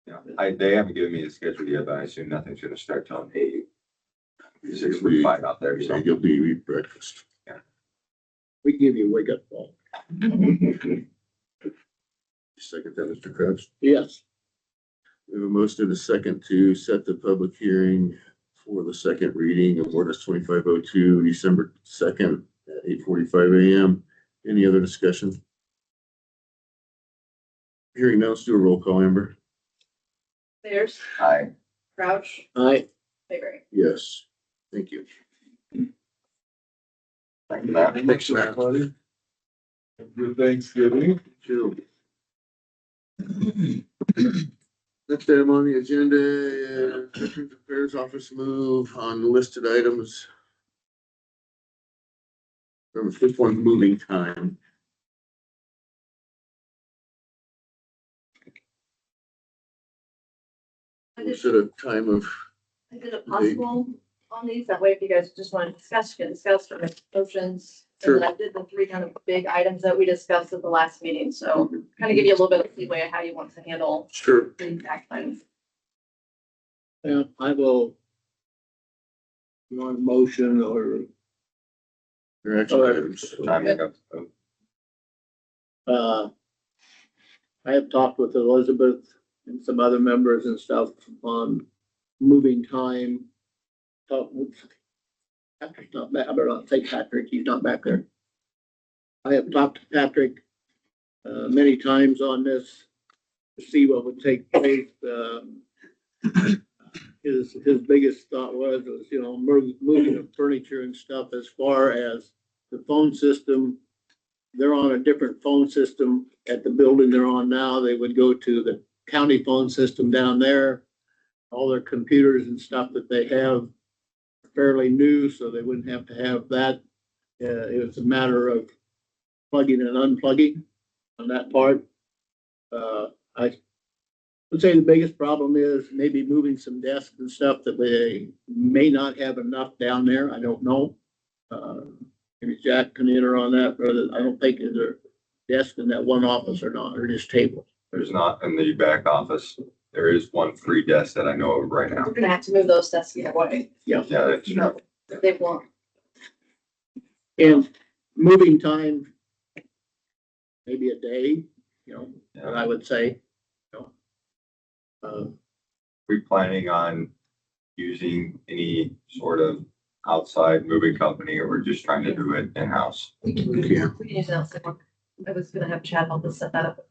Yeah, they haven't given me a schedule yet, but I assume nothing's gonna start till 8. 6:45 out there, so. You'll be eating breakfast. We give you a wake up call. Second that, Mr. Krebs. Yes, We have a motion and a second to set the public hearing for the second reading of ordinance 2502, December 2nd at 8:45 a.m. Any other discussion? Hearing now, let's do a roll call, Amber. Sayers, Aye. Crouch, I, Mayberry. Yes. Thank you. Thank you, Matt. Thanks, Matt. Buddy. Good Thanksgiving. Sure. Next item on the agenda is Veterans Affairs Office move on the listed items. This one's moving time. Is it a time of, Is it possible on these? That way, if you guys just want to discuss, you can discuss or make motions. And then I did the three kind of big items that we discussed at the last meeting, so kind of give you a little bit of leeway of how you want to handle Sure. the exact things. Yeah, I will. You want a motion or, Your action items. Timing of, I have talked with Elizabeth and some other members and stuff on moving time. Talk with Patrick's not back, I better not say Patrick, he's not back there. I have talked to Patrick, many times on this to see what would take place. His biggest thought was, you know, moving of furniture and stuff as far as the phone system. They're on a different phone system at the building they're on now. They would go to the county phone system down there. All their computers and stuff that they have are fairly new, so they wouldn't have to have that. It was a matter of plugging and unplugging on that part. I would say the biggest problem is maybe moving some desks and stuff that they may not have enough down there. I don't know. Maybe Jack can enter on that, brother. I don't think there's a desk in that one office or not, or just tables. there's not in the back office. There is one free desk that I know of right now. We're gonna have to move those desks away. Yeah, that's true. No, they won't. And moving time, maybe a day, you know, what I would say. You know. We planning on using any sort of outside moving company, or we're just trying to do it in-house? We can use it outside one. I was gonna have Chad help us set that up.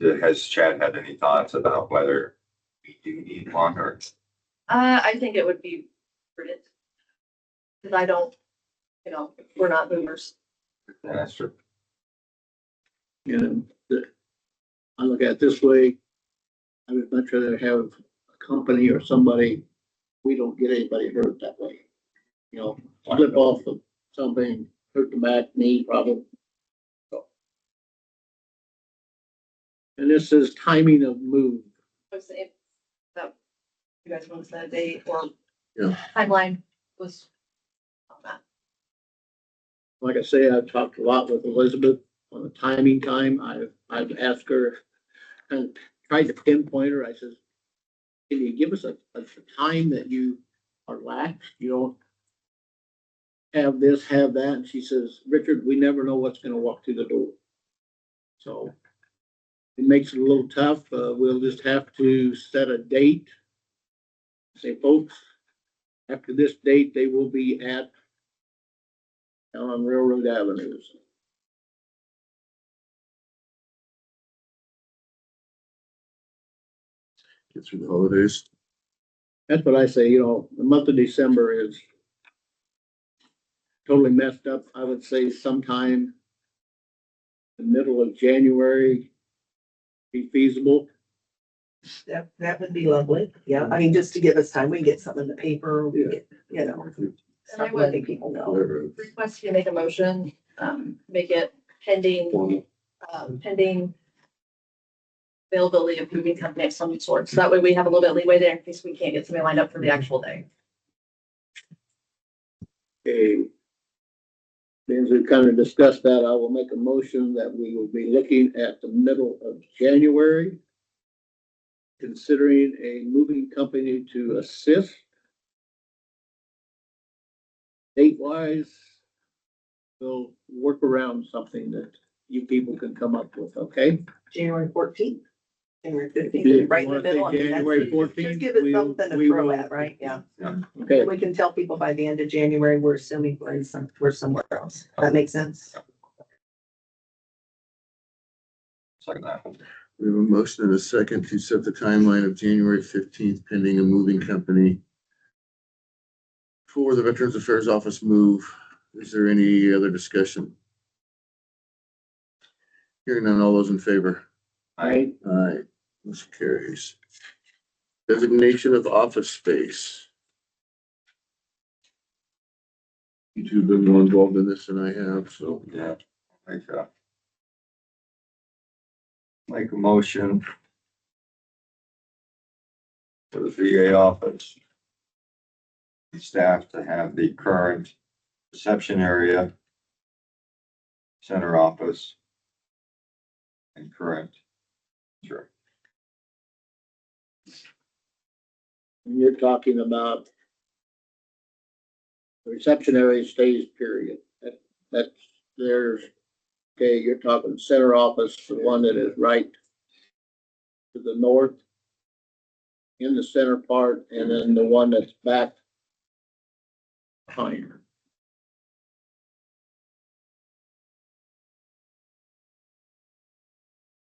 Has Chad had any thoughts about whether we do need one or? I think it would be prudent. Cause I don't, you know, we're not movers. Yeah, that's true. And I look at it this way, I would much rather have a company or somebody, we don't get anybody hurt that way. You know, slip off of something, hurt the back, knee problem. So. And this is timing of move. I was saying that you guys want to set a date or Yeah. timeline was on that. Like I say, I've talked a lot with Elizabeth on the timing time. I've asked her and tried to pinpoint her. I says, can you give us a time that you are lax? You don't have this, have that. And she says, Richard, we never know what's gonna walk through the door. So it makes it a little tough. We'll just have to set a date. Say, folks, after this date, they will be at down on Railroad Avenues. Get through the holidays. That's what I say, you know, the month of December is totally messed up. I would say sometime the middle of January be feasible. That would be lovely. Yeah, I mean, just to give us time, we can get something in the paper, we get, you know, And I start would letting people know. request you to make a motion, make it pending, pending availability of moving company of some sort. So that way we have a little bit of leeway there in case we can't get somebody lined up for the actual day. Okay. As we kind of discussed that, I will make a motion that we will be looking at the middle of January, considering a moving company to assist. Date-wise, we'll work around something that you people can come up with, okay? January 14th, January If 15th, you right in the wanna say middle. I mean, that's- January 14th, Just give us we'll- something to we throw will- at, right? Yeah. Okay, We can tell people by the end of January, we're assuming we're somewhere else. That makes sense? Second that. We have a motion and a second to set the timeline of January 15th pending a moving company for the Veterans Affairs Office move. Is there any other discussion? Hearing none, all those in favor? I, Aye. Motion carries. Designation of office space. You two have been more involved in this than I have, so. Yeah, make a motion for the VA office, the staff to have the current reception area, center office, and current. Sure. And you're talking about the reception area stays period. That's there's, okay, you're talking center office, the one that is right to the north in the center part, and then the one that's back behind.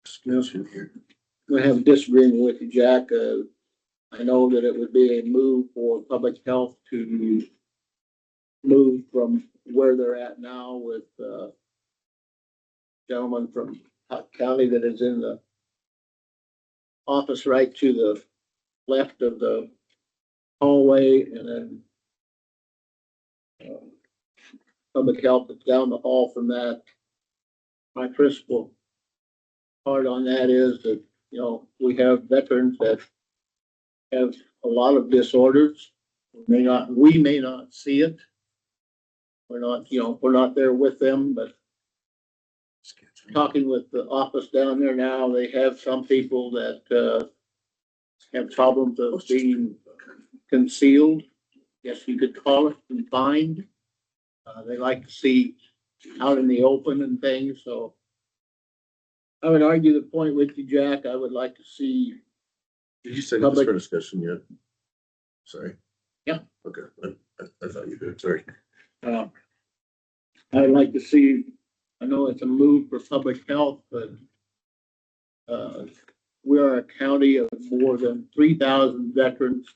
Discussion here. I have a disagreement with you, Jack. I know that it would be a move for public health to move from where they're at now with, gentleman from Hunt County that is in the office right to the left of the hallway, and then public health is down the hall from that. My principal part on that is that, you know, we have veterans that have a lot of disorders. We may not see it. We're not, you know, we're not there with them, but talking with the office down there now, they have some people that, have problems of being concealed. Yes, you could call it confined. They like to see out in the open and things, so I would argue the point with you, Jack. I would like to see. Did you say this for discussion yet? Sorry. Yeah. Okay, I thought you did, sorry. I'd like to see, I know it's a move for public health, but we are a county of more than 3,000 veterans.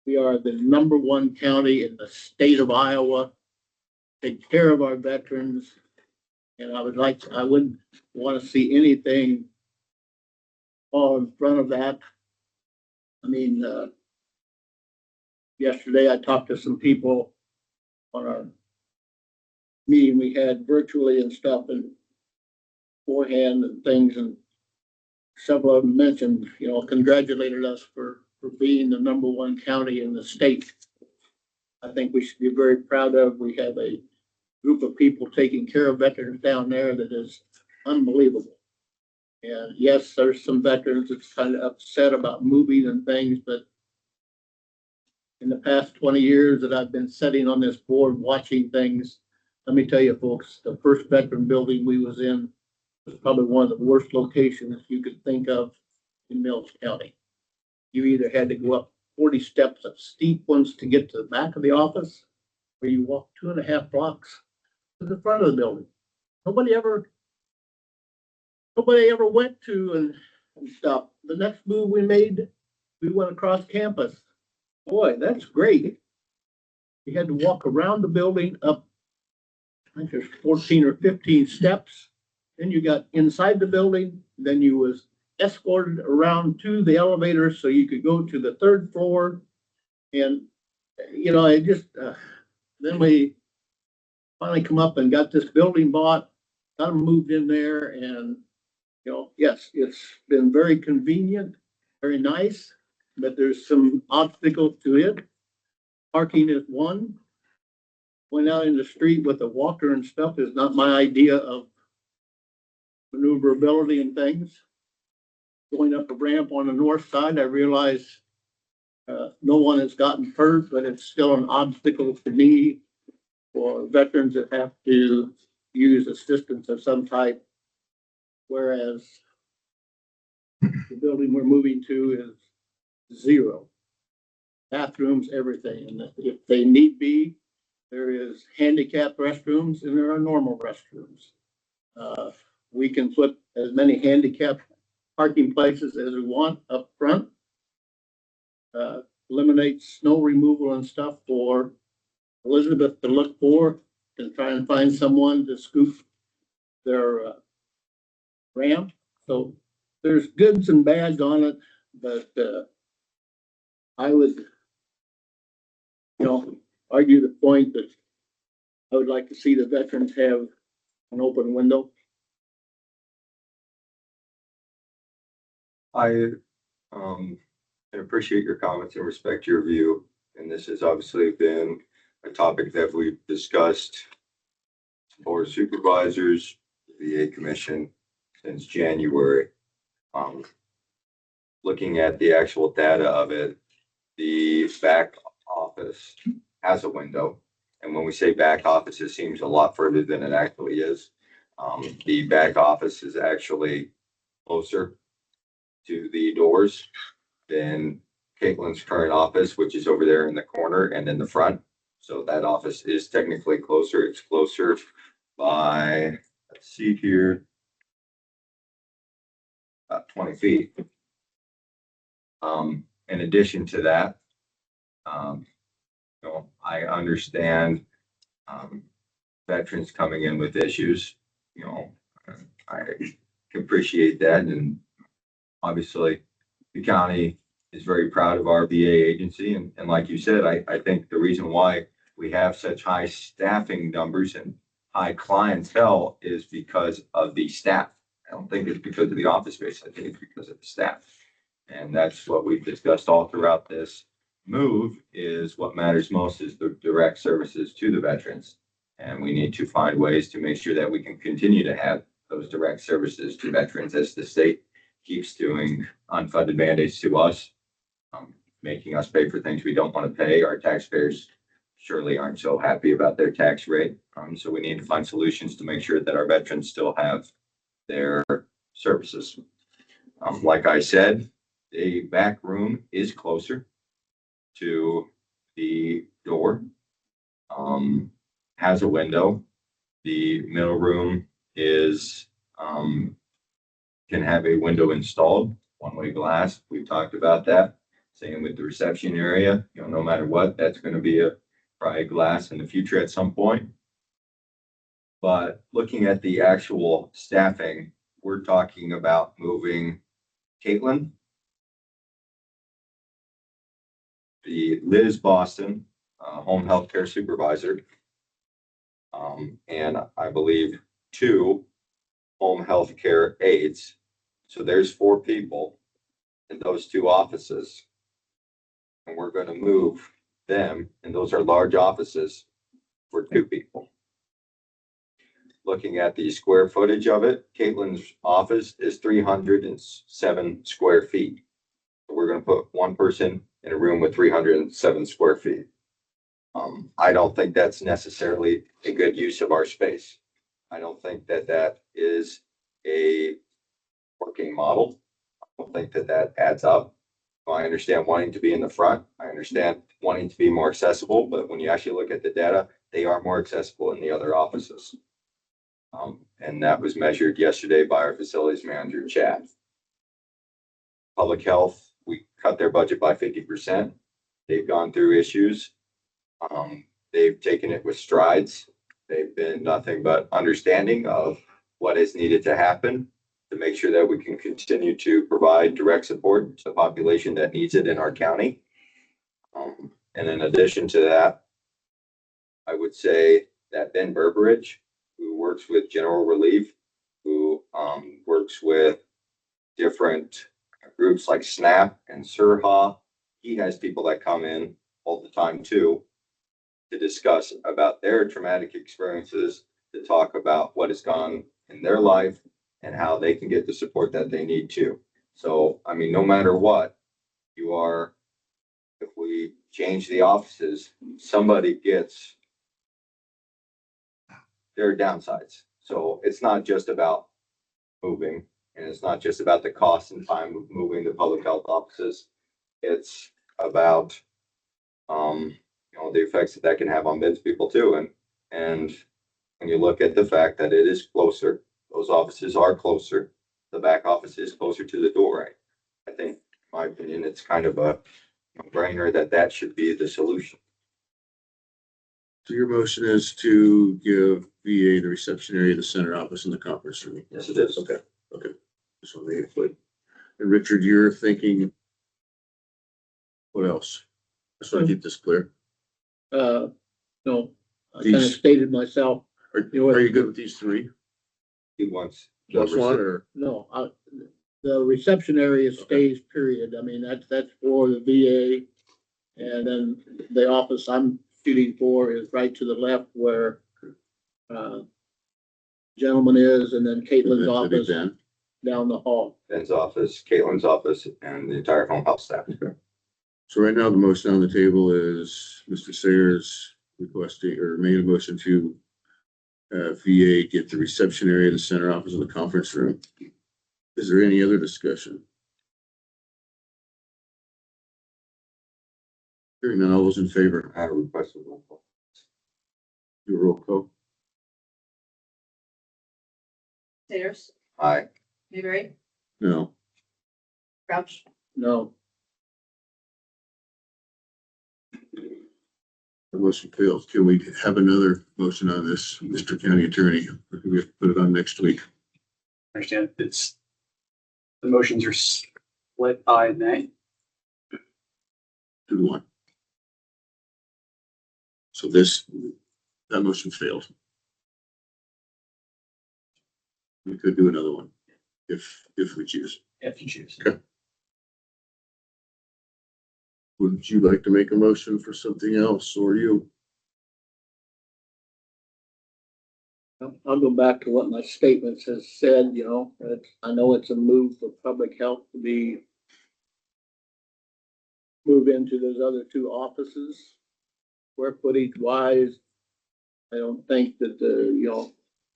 We are the number one county in the state of Iowa. Take care of our veterans. And I wouldn't want to see anything fall in front of that. I mean, yesterday I talked to some people on our meeting we had virtually and stuff, and beforehand and things, and several of them mentioned, you know, congratulated us for being the number one county in the state. I think we should be very proud of. We have a group of people taking care of veterans down there that is unbelievable. And yes, there's some veterans that's kind of upset about moving and things, but in the past 20 years that I've been sitting on this board watching things, let me tell you folks, the first veteran building we was in was probably one of the worst locations you could think of in Mills County. You either had to go up 40 steps of steep ones to get to the back of the office, or you walk 2.5 blocks to the front of the building. Nobody ever went to and stuff. The next move we made, we went across campus. Boy, that's great. You had to walk around the building up, I think there's 14 or 15 steps. Then you got inside the building, then you was escorted around to the elevator so you could go to the 3rd floor. And, you know, it just, then we finally come up and got this building bought, got them moved in there, and, you know, yes, it's been very convenient, very nice, but there's some obstacles to it. Parking is one. Going out in the street with a walker and stuff is not my idea of maneuverability and things. Going up a ramp on the north side, I realize no one has gotten hurt, but it's still an obstacle to me for veterans that have to use assistance of some type. Whereas the building we're moving to is zero. Bathrooms, everything. And if they need be, there is handicap restrooms and there are normal restrooms. We can put as many handicap parking places as we want up front. Eliminate snow removal and stuff for Elizabeth to look for and try and find someone to scoop their ramp. So there's goods and bads on it, but I would, you know, argue the point that I would like to see the veterans have an open window. I appreciate your comments and respect your view. And this has obviously been a topic that we've discussed Board of Supervisors, VA Commission since January. Looking at the actual data of it, the back office has a window. And when we say back office, it seems a lot further than it actually is. The back office is actually closer to the doors than Caitlin's current office, which is over there in the corner and in the front. So that office is technically closer. It's closer by, let's see here, about 20 feet. In addition to that, I understand veterans coming in with issues. I appreciate that, and obviously the county is very proud of our VA agency. And like you said, I think the reason why we have such high staffing numbers and high clientele is because of the staff. I don't think it's because of the office space. I think it's because of the staff. And that's what we've discussed all throughout this move, is what matters most is the direct services to the veterans. And we need to find ways to make sure that we can continue to have those direct services to veterans as the state keeps doing unfunded mandates to us, making us pay for things we don't want to pay. Our taxpayers surely aren't so happy about their tax rate. So we need to find solutions to make sure that our veterans still have their services. Like I said, the back room is closer to the door, has a window. The middle room is, can have a window installed, one-way glass. We've talked about that. Same with the reception area. No matter what, that's going to be probably glass in the future at some point. But looking at the actual staffing, we're talking about moving Caitlin, the Liz Boston, home health care supervisor, and I believe 2 home health care aides. So there's 4 people in those 2 offices. And we're going to move them, and those are large offices, for 2 people. Looking at the square footage of it, Caitlin's office is 307 square feet. So we're going to put 1 person in a room with 307 square feet. I don't think that's necessarily a good use of our space. I don't think that that is a working model. I don't think that that adds up. I understand wanting to be in the front. I understand wanting to be more accessible, but when you actually look at the data, they are more accessible in the other offices. And that was measured yesterday by our facilities manager, Chad. Public health, we cut their budget by 50%. They've gone through issues. They've taken it with strides. They've been nothing but understanding of what is needed to happen to make sure that we can continue to provide direct support to the population that needs it in our county. And in addition to that, I would say that Ben Berberidge, who works with General Relief, who works with different groups like SNAP and SIRHA, he has people that come in all the time too, to discuss about their traumatic experiences, to talk about what has gone in their life and how they can get the support that they need to. So, I mean, no matter what you are, if we change the offices, somebody gets their downsides. So it's not just about moving, and it's not just about the cost and time of moving the public health offices. It's about, the effects that can have on business people too. And when you look at the fact that it is closer, those offices are closer, the back office is closer to the door. I think, in my opinion, it's kind of a no-brainer that that should be the solution. So your motion is to give VA the reception area, the center office, and the conference room. Yes, it is. Okay. Just want to make it clear. And Richard, you're thinking, what else? Just want to keep this clear. No, I kind of These- stated myself. Are you good with these 3? He wants. Plus one, or? No, the reception area stays, period. I mean, that's for the VA. And then the office, I'm shooting for is right to the left where, gentleman is, and then Caitlin's office Ben. down the hall. Ben's office, Caitlin's office, and the entire home health staff. So right now, the motion on the table is Mr. Sayers requesting or made a motion to VA get the reception area, the center office of the conference room. Is there any other discussion? Hearing none, all those in favor, I have a request for roll call. do a roll call. Sayers, Aye. Mayberry, No. Crouch, No, The motion fails. Can we have another motion on this, Mr. County Attorney? Or do we have to put it on next week? Understand it's, the motions are split aye and nay. 2-1. So that motion failed. We could do another one if we choose. If you choose. Would you like to make a motion for something else, or you? I'll go back to what my statements has said, you know, I know it's a move for public health to be move into those other two offices. Square footage wise, I don't think that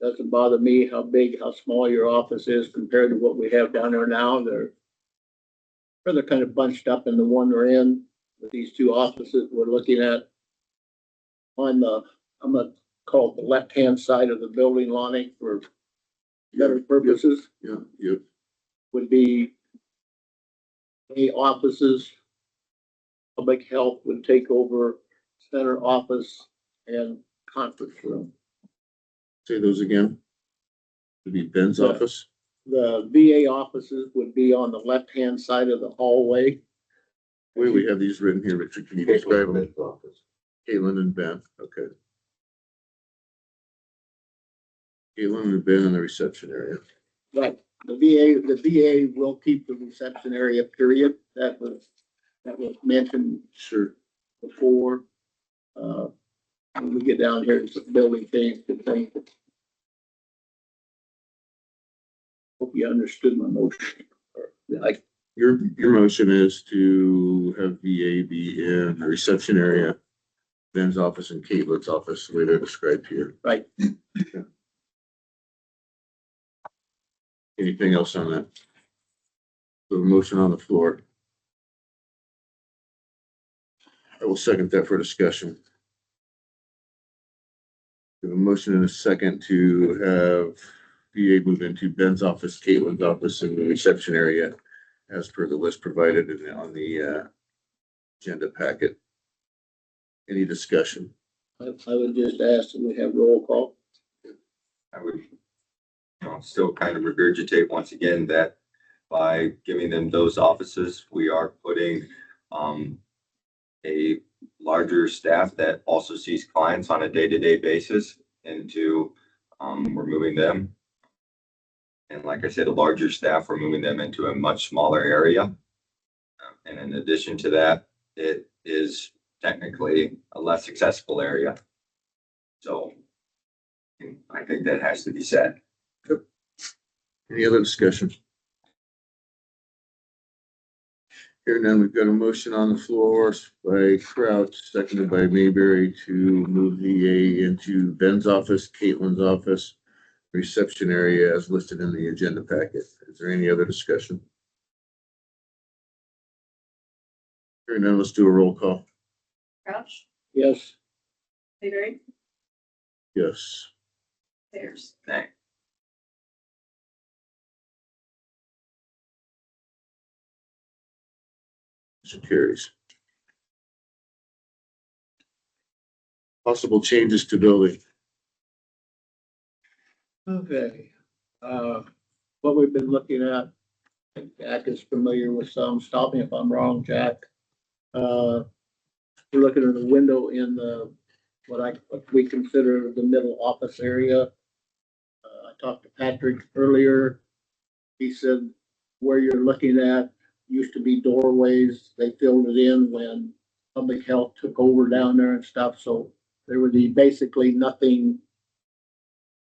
doesn't bother me how big, how small your office is compared to what we have down there now. They're kind of bunched up in the one we're in with these two offices we're looking at on the, I'm gonna call it the left-hand side of the building, Lonnie, for better purposes. Yeah. Would be any offices. Public health would take over center office and conference room. Say those again. Would be Ben's Yeah. office. The VA offices would be on the left-hand side of the hallway. Wait, we have these written here, Richard. Can you describe them? Ben's office. Caitlin and Ben. Okay. Caitlin and Ben in the reception area. Right, the VA will keep the reception area, period. That was mentioned Sure. before. When we get down here to some building things, good thing. Hope you understood my motion. Like, Your motion is to have VA be in the reception area, Ben's office and Caitlin's office, the way they're described here. right, Anything else on that? The motion on the floor. I will second that for discussion. We have a motion and a second to have VA move into Ben's office, Caitlin's office, in the reception area as per the list provided on the agenda packet. Any discussion? I would just ask that we have roll call. I would still kind of regurgitate once again that by giving them those offices, we are putting a larger staff that also sees clients on a day-to-day basis into we're moving them. And like I said, a larger staff, we're moving them into a much smaller area. And in addition to that, it is technically a less accessible area. So I think that has to be said. Any other discussion? Here none, we've got a motion on the floor by Crouch, seconded by Mayberry to move VA into Ben's office, Caitlin's office, reception area as listed in the agenda packet. Is there any other discussion? Here none, let's do a roll call. Crouch, Yes, Mayberry, Yes. Sayers. Thanks. Motion carries. Possible changes to building. okay. What we've been looking at, I think Jack is familiar with some, stop me if I'm wrong, Jack. We're looking at a window in the, what we consider the middle office area. I talked to Patrick earlier. He said where you're looking at used to be doorways. They filled it in when public health took over down there and stuff, so there would be basically nothing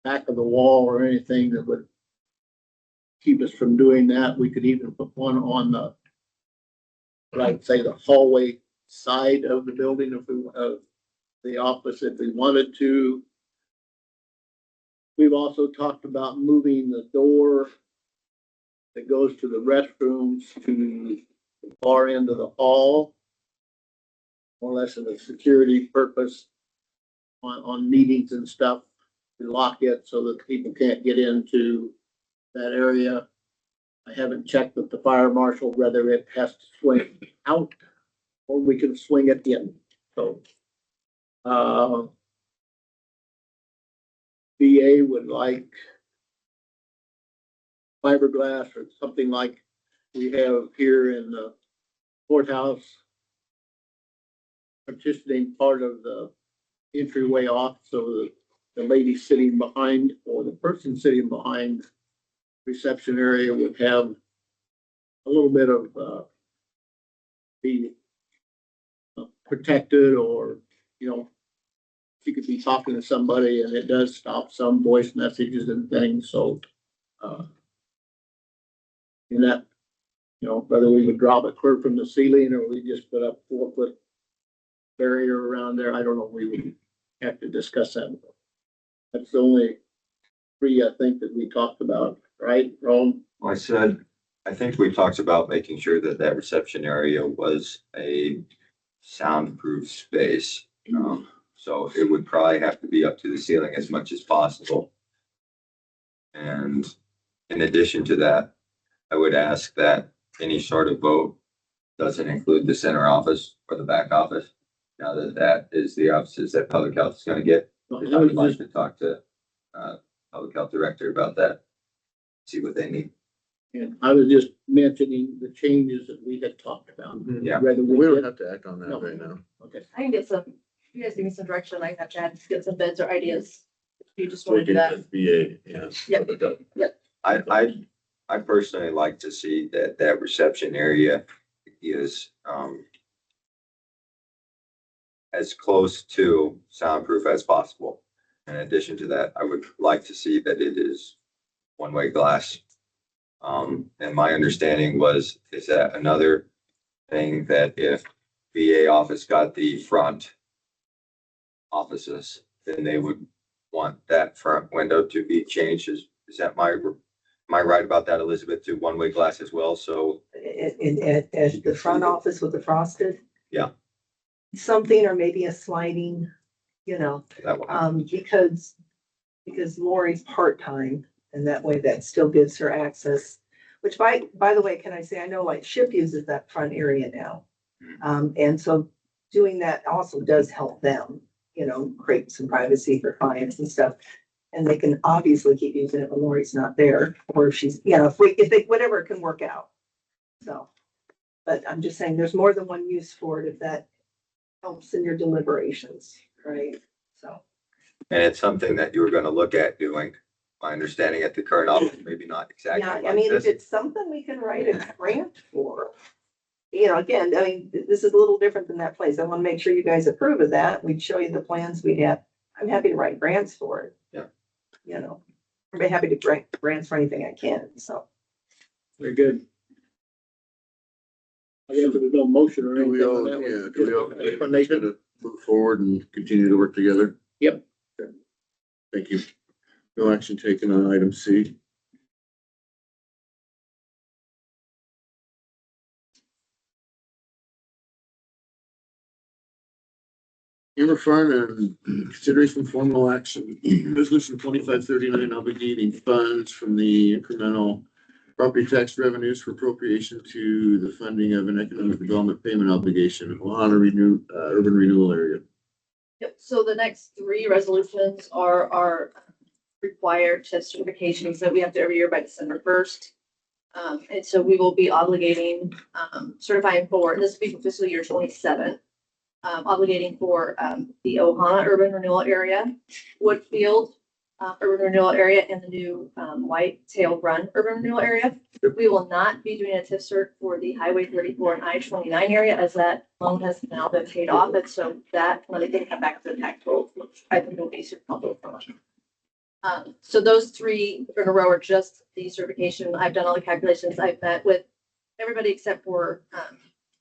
back of the wall or anything that would keep us from doing that. We could even put one on the, like, say, the hallway side of the building if we, the office if we wanted to. We've also talked about moving the door that goes to the restrooms to the far end of the hall, more or less in a security purpose on meetings and stuff. We lock it so that people can't get into that area. I haven't checked with the fire marshal whether it has to swing out or we can swing it in. So, VA would like fiberglass or something like we have here in the courthouse, partitioning part of the entryway off so that the lady sitting behind or the person sitting behind reception area would have a little bit of be protected, or, you know, you could be talking to somebody and it does stop some voice messages and things. So, in that, you know, whether we would drop it clear from the ceiling or we just put up 4-foot barrier around there, I don't know. We would have to discuss that. That's the only three I think that we talked about, right, Rome? I said, I think we talked about making sure that that reception area was a soundproof space. So it would probably have to be up to the ceiling as much as possible. And in addition to that, I would ask that any sort of vote doesn't include the center office or the back office. Now that that is the offices that public health is going to get. I would like to talk to public health director about that. See what they need. And I was just mentioning the changes that we had talked about. Yeah. Whether We don't did- have to act on that No. right now. Okay. I can get some, you guys give me some direction. I can have Chad get some bids or ideas. If you just want to do that. VA, yeah. Yep. I personally like to see that that reception area is as close to soundproof as possible. In addition to that, I would like to see that it is one-way glass. And my understanding is that another thing that if VA office got the front offices, then they would want that front window to be changed. Is that am I right about that, Elizabeth, to one-way glass as well? So At the front office with the frosted. Yeah. Something, or maybe a sliding, you know, that will because Lori's part-time and that way that still gives her access. Which by the way, can I say, I know like SHIP uses that front area now. And so doing that also does help them, you know, create some privacy for clients and stuff. And they can obviously keep using it when Lori's not there, or if she's, you know, if they, whatever can work out. So, but I'm just saying there's more than one use for it if that helps in your deliberations, right? So. And it's something that you were going to look at doing. My understanding at the current office, maybe not exactly. Yeah, I like mean, if this. it's something we can write a grant for, you know, again, I mean, this is a little different than that place. I want to make sure you guys approve of that. We'd show you the plans we'd have. I'm happy to write grants for it. Yeah. You know, I'm very happy to write grants for anything I can, so. Very good. I guess there was no motion or Do anything. we all, on that one. yeah, do we all, Just explanation. gonna move forward and continue to work together? Yep. Thank you. No action taken on item C. Amber Farm and consideration formal action, resolution 2539 obligating funds from the incremental property tax revenues for appropriation to the funding of an economic development payment obligation on a urban renewal area. Yep, so the next three resolutions are our required test certifications that we have to every year by December 1st. And so we will be obligating, certifying for, this will be for fiscal year 27, obligating for the Ohana urban renewal area, Woodfield, urban renewal area and the new Whitetail Run urban renewal area. We will not be doing a TIF cert for the Highway 34 and I-29 area as that loan has now been paid off. And so that money can come back to the tax roll, which I think will be super helpful for us. So those three in a row are just the certification. I've done all the calculations. I've met with everybody except for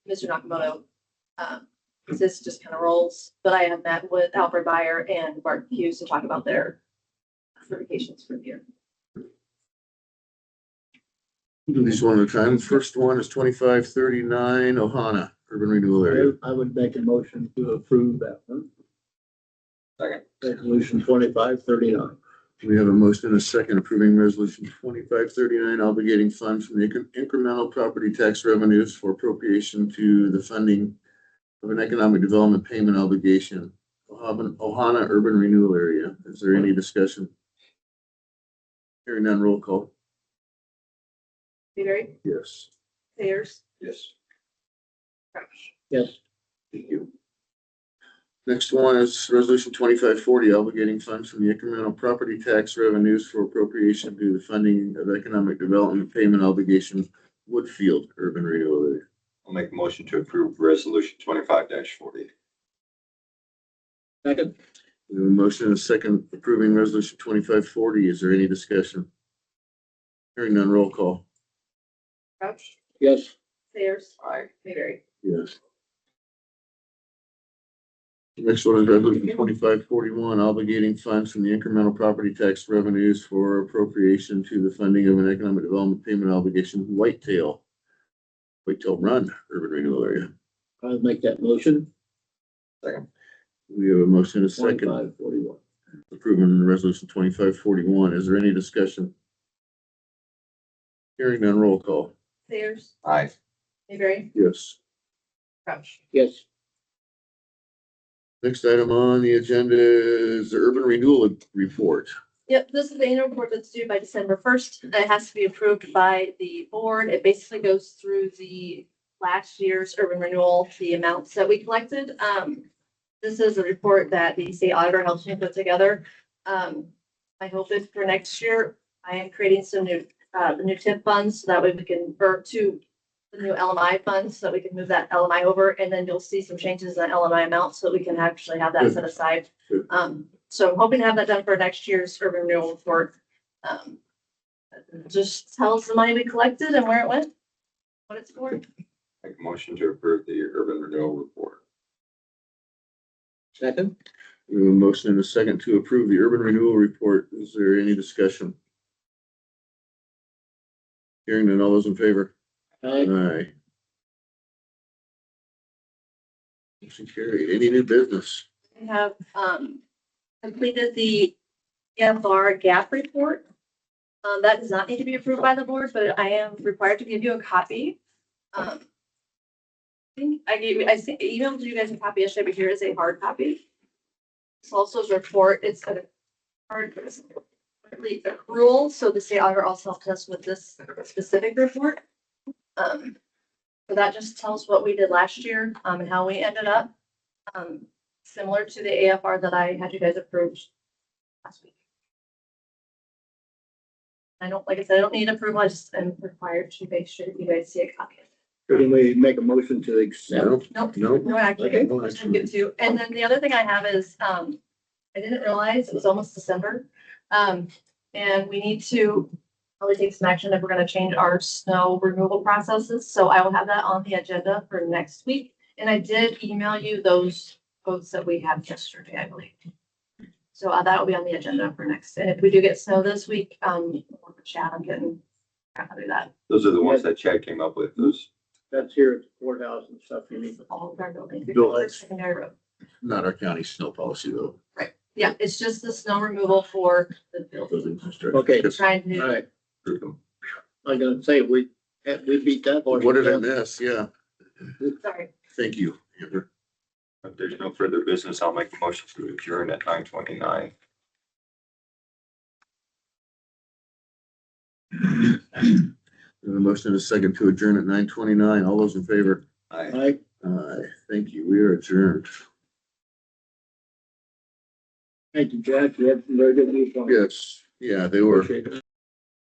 Mr. Nakamoto. This just kind of rolls, but I have met with Alfred Beyer and Bart Hughes to talk about their certifications for the year. Do these one at a time. First one is 2539 Ohana, urban renewal area. I would make a motion to approve that one. Second. Resolution 2539. We have a motion and a second approving resolution 2539, obligating funds from the incremental property tax revenues for appropriation to the funding of an economic development payment obligation, Ohana urban renewal area. Is there any discussion? Hearing none, roll call. Mayberry, Yes. Sayers, Yes. Crouch. Yes. Thank you. Next one is resolution 2540, obligating funds from the incremental property tax revenues for appropriation to the funding of economic development payment obligation, Woodfield urban renewal area. I'll make a motion to approve resolution 25-40. Second. We have a motion and a second approving resolution 2540. Is there any discussion? Hearing none, roll call. Crouch, Yes. Sayers, Mayberry. Yes. Next one is resolution 2541, obligating funds from the incremental property tax revenues for appropriation to the funding of an economic development payment obligation, Whitetail Run urban renewal area. I'll make that motion. Second. We have a motion and a second 2541. approving resolution 2541. Is there any discussion? Hearing none, roll call. Sayers, Aye. Mayberry, Yes. Crouch. Yes. Next item on the agenda is the urban renewal report. Yep, this is the annual report that's due by December 1st. It has to be approved by the board. It basically goes through the last year's urban renewal, the amounts that we collected. This is a report that the state auditor helps me put together. My hope is for next year, I am creating some new, the new TIP funds, so that way we can, or to the new LMI funds, so that we can move that LMI over, and then you'll see some changes in the LMI amount, so that we can actually have that set aside. Good. So I'm hoping to have that done for next year's urban renewal report. Just tells the money we collected and where it went, what it's for. Make a motion to approve the urban renewal report. Second. We have a motion and a second to approve the urban renewal report. Is there any discussion? Hearing none, all those in favor? Aye. Aye. Motion carried. Any new business? We have completed the EFR gap report. That does not need to be approved by the board, but I am required to give you a copy. I think I emailed you guys a copy yesterday, but here is a hard copy. It's also a report. It's a hard accrual, so the state auditor also helped us with this specific report. So that just tells what we did last year and how we ended up. Similar to the AFR that I had you guys approved last week. I don't, like I said, I don't need approval. I just am required to make sure that you guys see a copy. Can we make a motion to accept? Nope. No. No, actually, Okay. I should get to. And then the other thing I have is, I didn't realize it was almost December. And we need to probably take some action if we're gonna change our snow removal processes. So I will have that on the agenda for next week. And I did email you those quotes that we had yesterday, I believe. So that will be on the agenda for next. And if we do get snow this week, we'll chat on getting how to do that. Those are the ones that Chad came up with, those. That's here at the courthouse and stuff. You need. All of our buildings. Buildings. Secondary road. Not our county snow policy though. Yeah, it's just the snow removal for the buildings. Buildings and structures. Okay. Trying All to, right. I'm gonna say we beat that. horse. What did I miss? Yeah. sorry. Thank you, Amber. If there's no further business, I'll make a motion to adjourn at 9:29. A motion and a second to adjourn at 9:29. All those in favor? Aye. Aye. Aye. Thank you. We are adjourned. Thank you, Jack. You have some very good news. Yes, yeah, they were. Appreciate it.